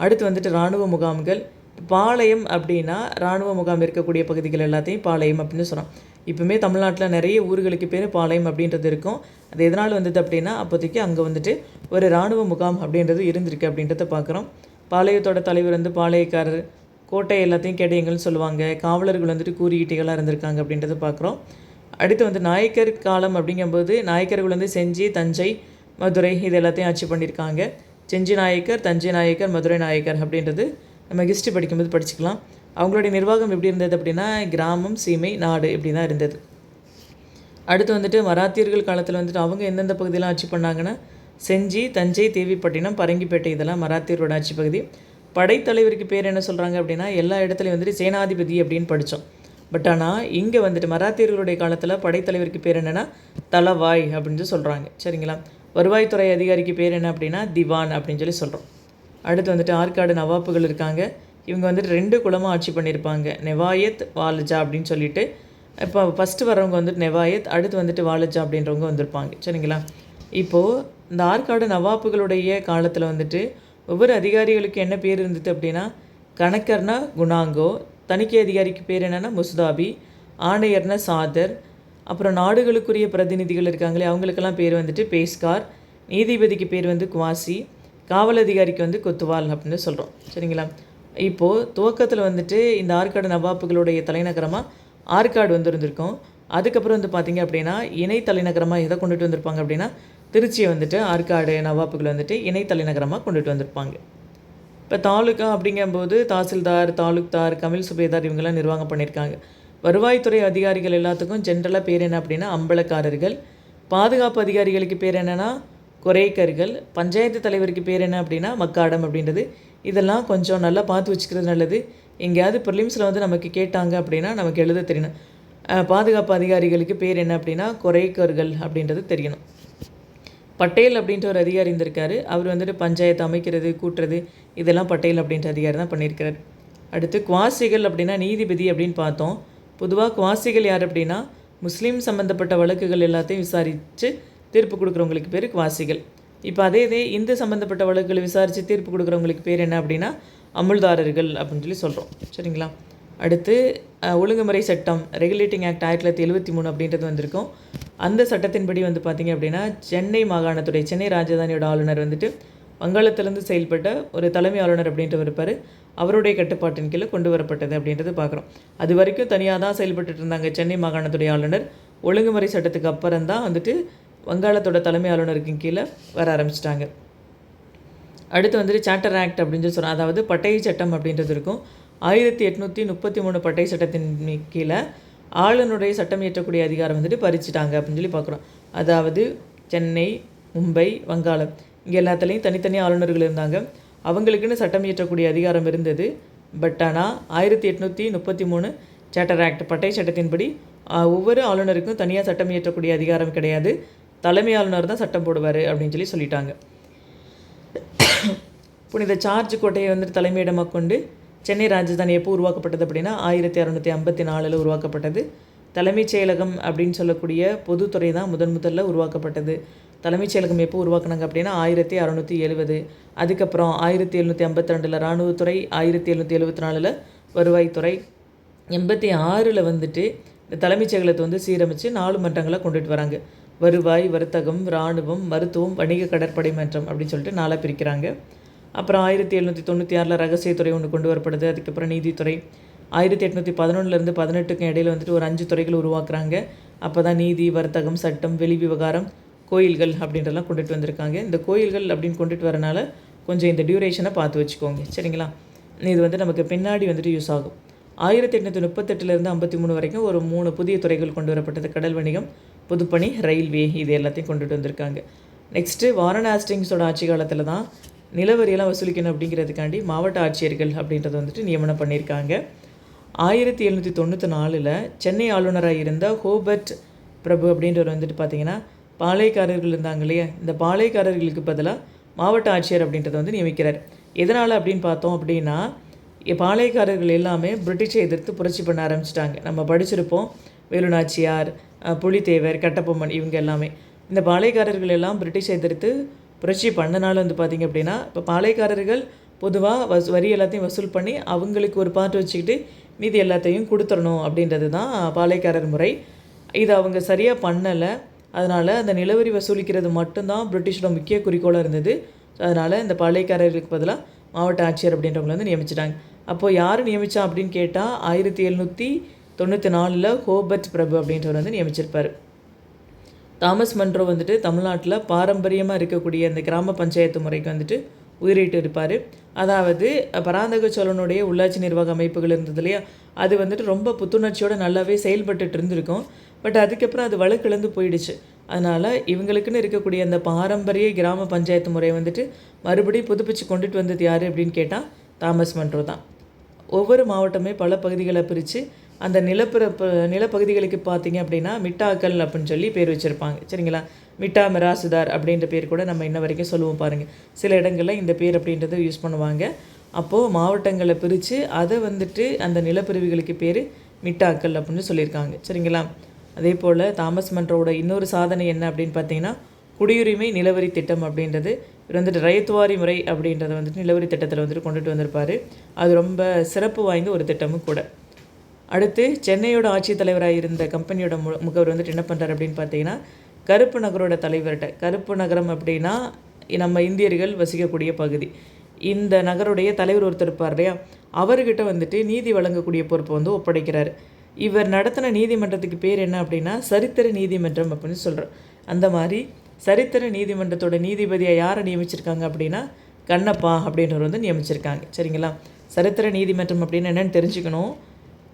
அடுத்து வந்துட்டு இராணுவ முகாம்கள். பாளையம் அப்படின்னா இராணுவ முகாம் இருக்கக்கூடிய பகுதிகள் எல்லாத்தையும் பாளையம் அப்படின்னு சொல்கிறோம். இப்போவுமே தமிழ்நாட்டில் நிறைய ஊர்களுக்கு பேர் பாளையம் அப்படின்றது இருக்கும். அது எதனால் வந்தது அப்படின்னா அப்போதைக்கு அங்கே வந்துட்டு ஒரு இராணுவ முகாம் அப்படின்றது இருந்திருக்கு அப்படின்றத பார்க்குறோம். பாளையத்தோட தலைவர் வந்து பாளையக்காரர், கோட்டை எல்லாத்தையும் கேடயங்கள்னு சொல்லுவாங்க. காவலர்கள் வந்துட்டு கூறியீட்டிகளாக இருந்திருக்காங்க அப்படின்றத பார்க்குறோம். அடுத்து வந்து நாயக்கர் காலம் அப்படிங்கும்போது நாயக்கர்கள் வந்து செஞ்சி, தஞ்சை, மதுரை இது எல்லாத்தையும் ஆட்சி பண்ணியிருக்காங்க. செஞ்சி நாயக்கர், தஞ்சை நாயக்கர், மதுரை நாயக்கர் அப்படின்றது நம்ம ஹிஸ்ட்ரி படிக்கும்போது படிச்சுக்கலாம். அவங்களுடைய நிர்வாகம் எப்படி இருந்தது அப்படின்னா கிராமம், சீமை, நாடு இப்படி தான் இருந்தது. அடுத்து வந்துட்டு மராத்தியர்கள் காலத்தில் வந்துட்டு அவங்க எந்தெந்த பகுதியெலாம் ஆட்சி பண்ணாங்கன்னா செஞ்சி, தஞ்சை, தேவிப்பட்டினம், பரங்கிப்பேட்டை இதெல்லாம் மராத்தியரோட ஆட்சி பகுதி. படைத்தலைவருக்கு பேர் என்ன சொல்கிறாங்க அப்படின்னா எல்லா இடத்துலையும் வந்துட்டு சேனாதிபதி அப்படின்னு படித்தோம். பட் ஆனால் இங்கே வந்துட்டு மராத்தியர்களுடைய காலத்தில் படைத்தலைவருக்கு பேர் என்னென்னா தலவாய் அப்படின்னு சொல்கிறாங்க. சரிங்களா? வருவாய்த்துறை அதிகாரிக்கு பேர் என்ன அப்படின்னா திவான் அப்படின்னு சொல்கிறோம். அடுத்து வந்துட்டு ஆற்காடு நவாப்புகள் இருக்காங்க. இவங்க வந்துட்டு 2 குலமாக ஆட்சி பண்ணியிருப்பாங்க. நெவாயத், வாலஜா அப்படின்னு சொல்லிட்டு. இப்போ ஃபஸ்ட்டு வரவங்க வந்துட்டு நெவாயத், அடுத்து வந்துட்டு வாலஜா அப்படின்றவங்க வந்திருப்பாங்க. சரிங்களா? இப்போது இந்த ஆற்காடு நவாப்புகளுடைய காலத்தில் வந்துட்டு ஒவ்வொரு அதிகாரிகளுக்கு என்ன பேர் இருந்தது அப்படின்னா கணக்கர்னா குணாங்கோ, தணிக்கை அதிகாரிக்கு பேர் என்னென்னா முஸ்தாபி, ஆணையர்னா சாதர், அப்புறம் நாடுகளுக்குரிய பிரதிநிதிகள் இருக்காங்களே அவங்களுக்கெல்லாம் பேர் வந்துட்டு பேஸ்கார், நீதிபதிக்கு பேர் வந்து குவாசி, காவல் அதிகாரிக்கு வந்து கொத்துவால் அப்படின்னு சொல்கிறோம். சரிங்களா? இப்போது துவக்கத்தில் வந்துட்டு இந்த ஆற்காடு நவாப்புகளுடைய தலைநகரமாக ஆற்காடு வந்து இருந்திருக்கும். அதுக்கப்புறம் வந்து பார்த்திங்க அப்படின்னா இணை தலைநகரமாக எதை கொண்டுட்டு வந்திருப்பாங்க அப்படின்னா திருச்சியை வந்துட்டு ஆற்காடு நவாப்புகள் வந்துட்டு இணை தலைநகரமாக கொண்டுட்டு வந்திருப்பாங்க. இப்போ தாலுக்கா அப்படிங்கும்போது தாசில்தார், தாலுக்தார், கமில் சுபேதார் இவங்கெல்லாம் நிர்வாகம் பண்ணியிருக்காங்க. வருவாய்த்துறை அதிகாரிகள் எல்லாத்துக்கும் ஜென்ரலாக பேர் என்ன அப்படின்னா அம்பலக்காரர்கள். பாதுகாப்பு அதிகாரிகளுக்கு பேர் என்னென்னா குறைக்கர்கள். பஞ்சாயத்து தலைவருக்கு பேர் என்ன அப்படின்னா மக்காடம் அப்படின்றது. இதெல்லாம் கொஞ்சம் நல்லா பார்த்து வச்சுக்கிறது நல்லது. எங்கேயாவது ப்ரிலிம்ஸில் வந்து நமக்கு கேட்டாங்க அப்படின்னா நமக்கு எழுத தெரியணும். பாதுகாப்பு அதிகாரிகளுக்கு பேர் என்ன அப்படின்னா குறைக்கர்கள் அப்படின்றது தெரியணும். பட்டேல் அப்படின்ற ஒரு அதிகாரி இருந்திருக்காரு. அவர் வந்துட்டு பஞ்சாயத்து அமைக்கிறது, கூட்டுறது இதெல்லாம் பட்டேல் அப்படின்ற அதிகாரி தான் பண்ணியிருக்காரு. அடுத்து குவாசிகள் அப்படின்னா நீதிபதி அப்படின்னு பார்த்தோம். பொதுவாக குவாசிகள் யார் அப்படின்னா முஸ்லீம் சம்மந்தப்பட்ட வழக்குகள் எல்லாத்தையும் விசாரித்து தீர்ப்பு கொடுக்குறவங்களுக்கு பேர் குவாசிகள். இப்போ அதே இந்து சம்மந்தப்பட்ட வழக்குகளை விசாரித்து தீர்ப்பு கொடுக்குறவங்களுக்கு பேர் என்ன அப்படின்னா அமுல்தாரர்கள் அப்படின்னு சொல்லி சொல்கிறோம். சரிங்களா? அடுத்து ஒழுங்குமுறை சட்டம் ரெகுலேட்டிங் ஆக்ட் 1973 அப்படின்றது வந்திருக்கும். அந்த சட்டத்தின்படி வந்து பார்த்திங்க அப்படின்னா சென்னை மாகாணத்துடைய சென்னை ராஜதானியோட ஆளுநர் வந்துட்டு வங்காளத்திலேருந்து செயல்பட்ட ஒரு தலைமை ஆளுநர் அப்படின்றவர் இருப்பார். அவருடைய கட்டுப்பாட்டின் கீழே கொண்டு வரப்பட்டது அப்படின்றது பார்க்குறோம். அது வரைக்கும் தனியாக தான் செயல்பட்டு இருந்தாங்க சென்னை மாகாணத்துடைய ஆளுநர். ஒழுங்குமுறை சட்டத்துக்கு அப்புறம் தான் வந்துட்டு வங்காளத்தோட தலைமை ஆளுநருக்கு கீழே வர ஆரம்பிச்சிட்டாங்க. அடுத்து வந்துட்டு சார்ட்டர் ஆக்ட் அப்படின்னு சொல்லி சொல்கிறோம். அதாவது பட்டய சட்டம் அப்படின்றது இருக்கும். 1833 பட்டய சட்டத்தின் கீழே ஆளுநருடைய சட்டம் இயற்றக்கூடிய அதிகாரம் வந்துட்டு பறிச்சிட்டாங்க அப்படின்னு சொல்லி பார்க்குறோம். அதாவது சென்னை, மும்பை, வங்காளம் இங்கே எல்லாத்துலேயும் தனித்தனி ஆளுநர்கள் இருந்தாங்க. அவங்களுக்குன்னு சட்டம் இயற்றக்கூடிய அதிகாரம் இருந்தது. பட் ஆனால் 1833 சார்ட்டர் ஆக்ட் பட்டய சட்டத்தின்படி ஒவ்வொரு ஆளுநருக்கும் தனியாக சட்டம் இயற்றக்கூடிய அதிகாரம் கிடையாது. தலைமை ஆளுநர் தான் சட்டம் போடுவார் அப்படின்னு சொல்லி சொல்லிட்டாங்க. புனித ஜார்ஜ் கோட்டையை வந்துட்டு தலைமையிடமாக கொண்டு சென்னை ராஜதானி எப்போ உருவாக்கப்பட்டது அப்படின்னா 1654 உருவாக்கப்பட்டது. தலைமைச் செயலகம் அப்படின்னு சொல்லக்கூடிய பொதுத்துறை தான் முதல்ல உருவாக்கப்பட்டது. தலைமைச் செயலகம் எப்போ உருவாக்குனாங்க அப்படின்னா 1670. அதுக்கப்புறம் 1752 இராணுவத்துறை, 1774 வருவாய்த்துறை, 86 வந்துட்டு இந்த தலைமைச் செயலகத்தை வந்து சீரமைச்சு 4 மன்றங்களை கொண்டுட்டு வராங்க. வருவாய், வர்த்தகம், இராணுவம், மருத்துவம், வணிக கடற்படை மன்றம் அப்படின்னு சொல்லிட்டு 4 பிரிக்கிறாங்க. அப்புறம் 1796 ரகசியத்துறை ஒன்று கொண்டு வரப்படுது. அதுக்கப்புறம் நீதித்துறை 1811 18 இடையில் வந்துட்டு ஒரு 5 துறைகள் உருவாக்குறாங்க. அப்போ தான் நீதி, வர்த்தகம், சட்டம், வெளி விவகாரம், கோயில்கள் அப்படின்றலாம் கொண்டுட்டு வந்திருக்காங்க. இந்த கோயில்கள் அப்படின்னு கொண்டுட்டு வரனால கொஞ்சம் இந்த டியூரேஷனை பார்த்து வச்சுக்கோங்க. சரிங்களா? இது வந்து நமக்கு பின்னாடி வந்துட்டு யூஸ் ஆகும். 1838 53 வரைக்கும் ஒரு 3 புதிய துறைகள் கொண்டு வரப்பட்டது. கடல் வணிகம், பொதுப்பணி, ரயில்வே இது எல்லாத்தையும் கொண்டுட்டு வந்திருக்காங்க. நெக்ஸ்ட்டு வாரன் ஹாஸ்டிங்ஸோட ஆட்சி காலத்தில் தான் நிலவரியெல்லாம் வசூலிக்கணும் அப்படிங்கிறதுக்காண்டி மாவட்ட ஆட்சியர்கள் அப்படின்றத வந்துட்டு நியமனம் பண்ணியிருக்காங்க. 1794 சென்னை ஆளுநராக இருந்த ஹோபர்ட் பிரபு அப்படின்றவர் வந்துட்டு பார்த்திங்கன்னா பாளையக்காரர்கள் இருந்தாங்க இல்லையா, இந்த பாளையக்காரர்களுக்கு பதிலாக மாவட்ட ஆட்சியர் அப்படின்றத வந்து நியமிக்கிறார். எதனால் அப்படின்னு பார்த்தோம் அப்படின்னா பாளையக்காரர்கள் எல்லாமே பிரிட்டிஷை எதிர்த்து புரட்சி பண்ண ஆரம்பிச்சிட்டாங்க. நம்ம படிச்சிருப்போம் வேலு நாச்சியார், புலித்தேவர், கட்டபொம்மன் இவங்க எல்லாமே. இந்த பாளையக்காரர்கள் எல்லாம் பிரிட்டிஷை எதிர்த்து புரட்சி பண்ணனால வந்து பார்த்திங்க அப்படின்னா இப்போ பாளையக்காரர்கள் பொதுவாக வரி எல்லாத்தையும் வசூல் பண்ணி அவங்களுக்கு ஒரு பார்ட் வச்சுக்கிட்டு மீதி எல்லாத்தையும் கொடுத்துடணும் அப்படின்றது தான் பாளையக்காரர் முறை. இது அவங்க சரியாக பண்ணலை. அதனால் அந்த நிலவரி வசூலிக்கிறது மட்டும்தான் பிரிட்டிஷோட முக்கிய குறிக்கோளாக இருந்தது. அதனால் இந்த பாளையக்காரர்களுக்கு பதிலாக மாவட்ட ஆட்சியர் அப்படின்றவங்களை வந்து நியமிச்சிட்டாங்க. அப்போது யார் நியமித்தா அப்படின்னு கேட்டால் 1794 ஹோபர்ட் பிரபு அப்படின்றவர் வந்து நியமிச்சிருப்பார். தாமஸ் மன்றோ வந்துட்டு தமிழ்நாட்டில் பாரம்பரியமாக இருக்கக்கூடிய அந்த கிராம பஞ்சாயத்து முறைக்கு வந்துட்டு உயிரிட்டு இருப்பார். அதாவது பராந்தக சோழனுடைய உள்ளாட்சி நிர்வாக அமைப்புகள் இருந்தது இல்லையா, அது வந்துட்டு ரொம்ப புத்துணர்ச்சியோடு நல்லாவே செயல்பட்டுட்டு இருந்திருக்கும். பட் அதுக்கப்புறம் அது வழக்கிழந்து போயிடுச்சு. அதனால் இவங்களுக்குன்னு இருக்கக்கூடிய அந்த பாரம்பரிய கிராம பஞ்சாயத்து முறையை வந்துட்டு மறுபடியும் புதுப்பிச்சு கொண்டுட்டு வந்தது யார் அப்படின்னு கேட்டால் தாமஸ் மன்றோ தான். ஒவ்வொரு மாவட்டமே பல பகுதிகளை பிரித்து அந்த நிலப்பகுதிகளுக்கு பார்த்திங்க அப்படின்னா மிட்டாக்கள் அப்படின்னு சொல்லி பேர் வச்சுருப்பாங்க. சரிங்களா? மிட்டா மிராசுதார் அப்படின்ற பேர் கூட நம்ம இன்ன வரைக்கும் சொல்லுவோம் பாருங்கள். சில இடங்களில் இந்த பேர் அப்படின்றத யூஸ் பண்ணுவாங்க. அப்போது மாவட்டங்களை பிரித்து அதை வந்துட்டு அந்த நிலப்பிரிவுகளுக்கு பேர் மிட்டாக்கள் அப்படின்னு சொல்லியிருக்காங்க. சரிங்களா? அதே போல் தாமஸ் மன்றோட இன்னொரு சாதனை என்ன அப்படின்னு பார்த்தீங்கன்னா குடியுரிமை நிலவரி திட்டம் அப்படின்றது. இவர் வந்துட்டு ரயத்வாரி முறை அப்படின்றத வந்துட்டு நிலவரி திட்டத்தில் வந்துட்டு கொண்டுட்டு வந்திருப்பார். அது ரொம்ப சிறப்பு வாய்ந்த ஒரு திட்டமும் கூட. அடுத்து சென்னையோட ஆட்சித்தலைவராக இருந்த கம்பெனியோட முகவர் வந்துட்டு என்ன பண்ணுறாரு அப்படின்னு பார்த்தீங்கன்னா கருப்பு நகரோட தலைவர்கிட்ட, கருப்பு நகரம் அப்படின்னா நம்ம இந்தியர்கள் வசிக்கக்கூடிய பகுதி, இந்த நகருடைய தலைவர் ஒருத்தர் இருப்பார் இல்லையா, அவர்கிட்ட வந்துட்டு நீதி வழங்கக்கூடிய பொறுப்பை வந்து ஒப்படைக்கிறார். இவர் நடத்தின நீதிமன்றத்துக்கு பேர் என்ன அப்படின்னா சரித்திர நீதிமன்றம் அப்படின்னு சொல்கிறார். அந்த மாதிரி சரித்திர நீதிமன்றத்தோட நீதிபதியாக யாரை நியமிச்சிருக்காங்க அப்படின்னா கண்ணப்பா அப்படின்றவர் வந்து நியமிச்சிருக்காங்க. சரிங்களா? சரித்திர நீதிமன்றம் அப்படின்னு என்னென்னு தெரிஞ்சுக்கணும்.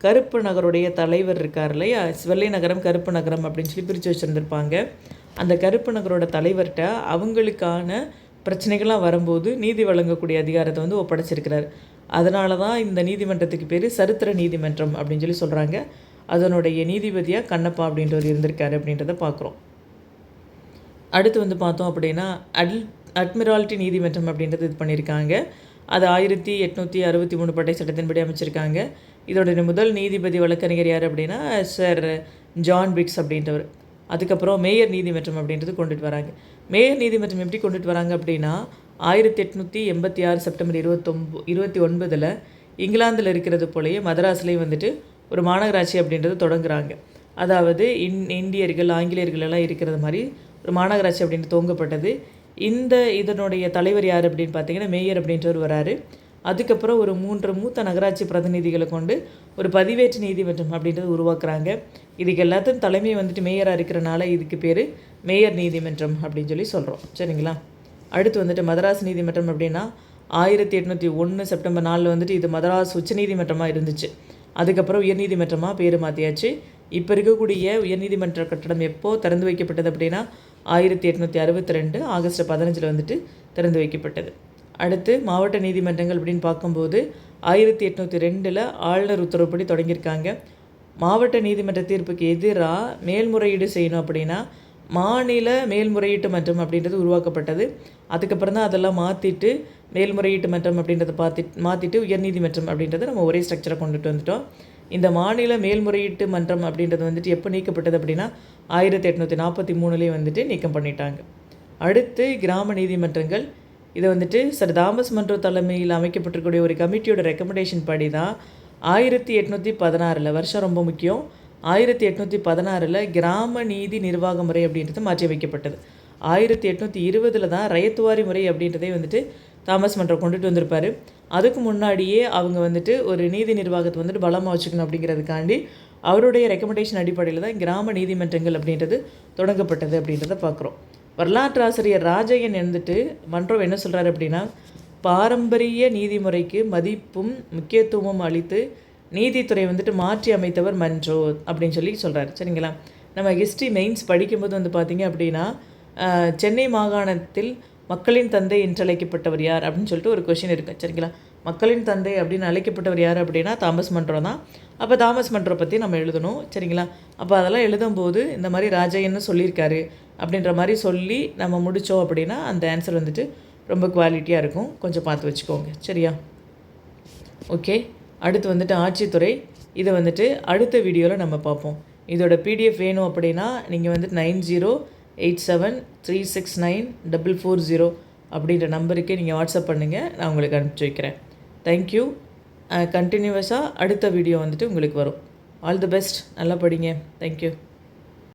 கருப்பு நகருடைய தலைவர் இருக்கார் இல்லையா, வெள்ளை நகரம் கருப்பு நகரம் அப்படின்னு சொல்லி பிரித்து வச்சுருந்துருப்பாங்க. அந்த கருப்பு நகரோட தலைவர்கிட்ட அவங்களுக்கான பிரச்சனைகள்லாம் வரும்போது நீதி வழங்கக்கூடிய அதிகாரத்தை வந்து ஒப்படைச்சிருக்கிறார். அதனால தான் இந்த நீதிமன்றத்துக்கு பேர் சரித்திர நீதிமன்றம் அப்படின்னு சொல்லி சொல்கிறாங்க. அதனுடைய நீதிபதியாக கண்ணப்பா அப்படின்றவர் இருந்திருக்காரு அப்படின்றத பார்க்குறோம். அடுத்து வந்து பார்த்தோம் அப்படின்னா அட்மிரால்ட்டி நீதிமன்றம் அப்படின்றது இது பண்ணியிருக்காங்க. அது 1863 பட்டை சட்டத்தின்படி அமைச்சிருக்காங்க. இதோடைய முதல் நீதிபதி வழக்கறிஞர் யார் அப்படின்னா சர் ஜான் பிக்ஸ் அப்படின்றவர். அதுக்கப்புறம் மேயர் நீதிமன்றம் அப்படின்றது கொண்டுட்டு வராங்க. மேயர் நீதிமன்றம் எப்படி கொண்டுட்டு வராங்க அப்படின்னா 1886 செப்டம்பர் 29 இங்கிலாந்தில் இருக்கிறது போலயே மதராஸ்லேயும் வந்துட்டு ஒரு மாநகராட்சி அப்படின்றது தொடங்குறாங்க. அதாவது இந்தியர்கள் ஆங்கிலேயர்கள் எல்லாம் இருக்கிறது மாதிரி ஒரு மாநகராட்சி அப்படின்ட்டு துவங்கப்பட்டது. இதனுடைய தலைவர் யார் அப்படின்னு பார்த்தீங்கன்னா மேயர் அப்படின்றவர் வராரு. அதுக்கப்புறம் ஒரு 3 மூத்த நகராட்சி பிரதிநிதிகளை கொண்டு ஒரு பதிவேற்று நீதிமன்றம் அப்படின்றது உருவாக்குறாங்க. இதுக்கு எல்லாத்தையும் தலைமை வந்துட்டு மேயராக இருக்கிறனால இதுக்கு பேர் மேயர் நீதிமன்றம் அப்படின்னு சொல்லி சொல்கிறோம். சரிங்களா? அடுத்து வந்துட்டு மதராஸ் நீதிமன்றம் அப்படின்னா 1801 செப்டம்பர் 4 வந்துட்டு இது மதராஸ் உச்சநீதிமன்றமாக இருந்துச்சு. அதுக்கப்புறம் உயர்நீதிமன்றமாக பேர் மாற்றியாச்சு. இப்போ இருக்கக்கூடிய உயர்நீதிமன்ற கட்டடம் எப்போது திறந்து வைக்கப்பட்டது அப்படின்னா 1862 ஆகஸ்ட் 15 வந்துட்டு திறந்து வைக்கப்பட்டது. அடுத்து மாவட்ட நீதிமன்றங்கள் அப்படின்னு பார்க்கும்போது 1802 ஆளுநர் உத்தரவுப்படி தொடங்கியிருக்காங்க. மாவட்ட நீதிமன்ற தீர்ப்புக்கு எதிராக மேல்முறையீடு செய்யணும் அப்படின்னா மாநில மேல்முறையீட்டு மன்றம் அப்படின்றது உருவாக்கப்பட்டது. அதுக்கப்புறம் தான் அதெல்லாம் மாற்றிட்டு மேல்முறையீட்டு மன்றம் அப்படின்றத மாற்றிட்டு உயர்நீதிமன்றம் அப்படின்றத நம்ம ஒரே ஸ்ட்ரக்சரை கொண்டுட்டு வந்துட்டோம். இந்த மாநில மேல்முறையீட்டு மன்றம் அப்படின்றது வந்துட்டு எப்போ நீக்கப்பட்டது அப்படின்னா 1843 வந்துட்டு நீக்கம் பண்ணிட்டாங்க. அடுத்து கிராம நீதிமன்றங்கள். இதை வந்துட்டு சர் தாமஸ் மன்றோ தலைமையில் அமைக்கப்பட்டிருக்கக்கூடிய ஒரு கமிட்டியோட ரெக்கமெண்டேஷன் படி தான் 1816 வருஷம் ரொம்ப முக்கியம். 1816 கிராம நீதி நிர்வாக முறை அப்படின்றது மாற்றி வைக்கப்பட்டது. 1820 தான் ரயத்துவாரி முறை அப்படின்றதே வந்துட்டு தாமஸ் மன்றோ கொண்டுட்டு வந்திருப்பார். அதுக்கு முன்னாடியே அவங்க வந்துட்டு ஒரு நீதி நிர்வாகத்தை வந்துட்டு பலமாக வச்சுக்கணும் அப்படிங்கிறதுக்காண்டி அவருடைய ரெக்கமெண்டேஷன் அடிப்படையில் தான் கிராம நீதிமன்றங்கள் அப்படின்றது தொடங்கப்பட்டது அப்படின்றத பார்க்குறோம். வரலாற்று ஆசிரியர் ராஜையன் வந்துட்டு மன்றோ என்ன சொல்கிறாரு அப்படின்னா பாரம்பரிய நீதிமுறைக்கு மதிப்பும் முக்கியத்துவமும் அளித்து நீதித்துறை வந்துட்டு மாற்றி அமைத்தவர் மன்றோ அப்படின்னு சொல்லி சொல்கிறாரு. சரிங்களா? நம்ம ஹிஸ்ட்ரி மெயின்ஸ் படிக்கும்போது வந்து பார்த்திங்க அப்படின்னா சென்னை மாகாணத்தில் மக்களின் தந்தை என்று அழைக்கப்பட்டவர் யார் அப்படின்னு சொல்லிட்டு ஒரு கொஷின் இருக்குது. சரிங்களா? மக்களின் தந்தை அப்படின்னு அழைக்கப்பட்டவர் யார் அப்படின்னா தாமஸ் மன்றோ தான். அப்போ தாமஸ் மன்றோ பற்றி நம்ம எழுதணும். சரிங்களா? அப்போ அதெல்லாம் எழுதும்போது இந்த மாதிரி ராஜையன்னு சொல்லியிருக்காரு அப்படின்ற மாதிரி சொல்லி நம்ம முடித்தோம் அப்படின்னா அந்த ஆன்சர் வந்துட்டு ரொம்ப குவாலிட்டியாக இருக்கும். கொஞ்சம் பார்த்து வச்சுக்கோங்க. சரியா? ஓகே. அடுத்து வந்துட்டு ஆட்சித்துறை. இதை வந்துட்டு அடுத்த வீடியோவில் நம்ம பார்ப்போம். இதோட PDF வேணும் அப்படின்னா நீங்கள் வந்துட்டு 9087369440 அப்படின்ற நம்பருக்கு நீங்கள் வாட்ஸ்அப் பண்ணுங்கள். நான் உங்களுக்கு அனுப்பிச்சி வைக்கிறேன். தேங்க்யூ. கண்டினியூவஸாக அடுத்த வீடியோ வந்துட்டு உங்களுக்கு வரும். All the best. நல்லா படிங்க. தேங்க்யூ.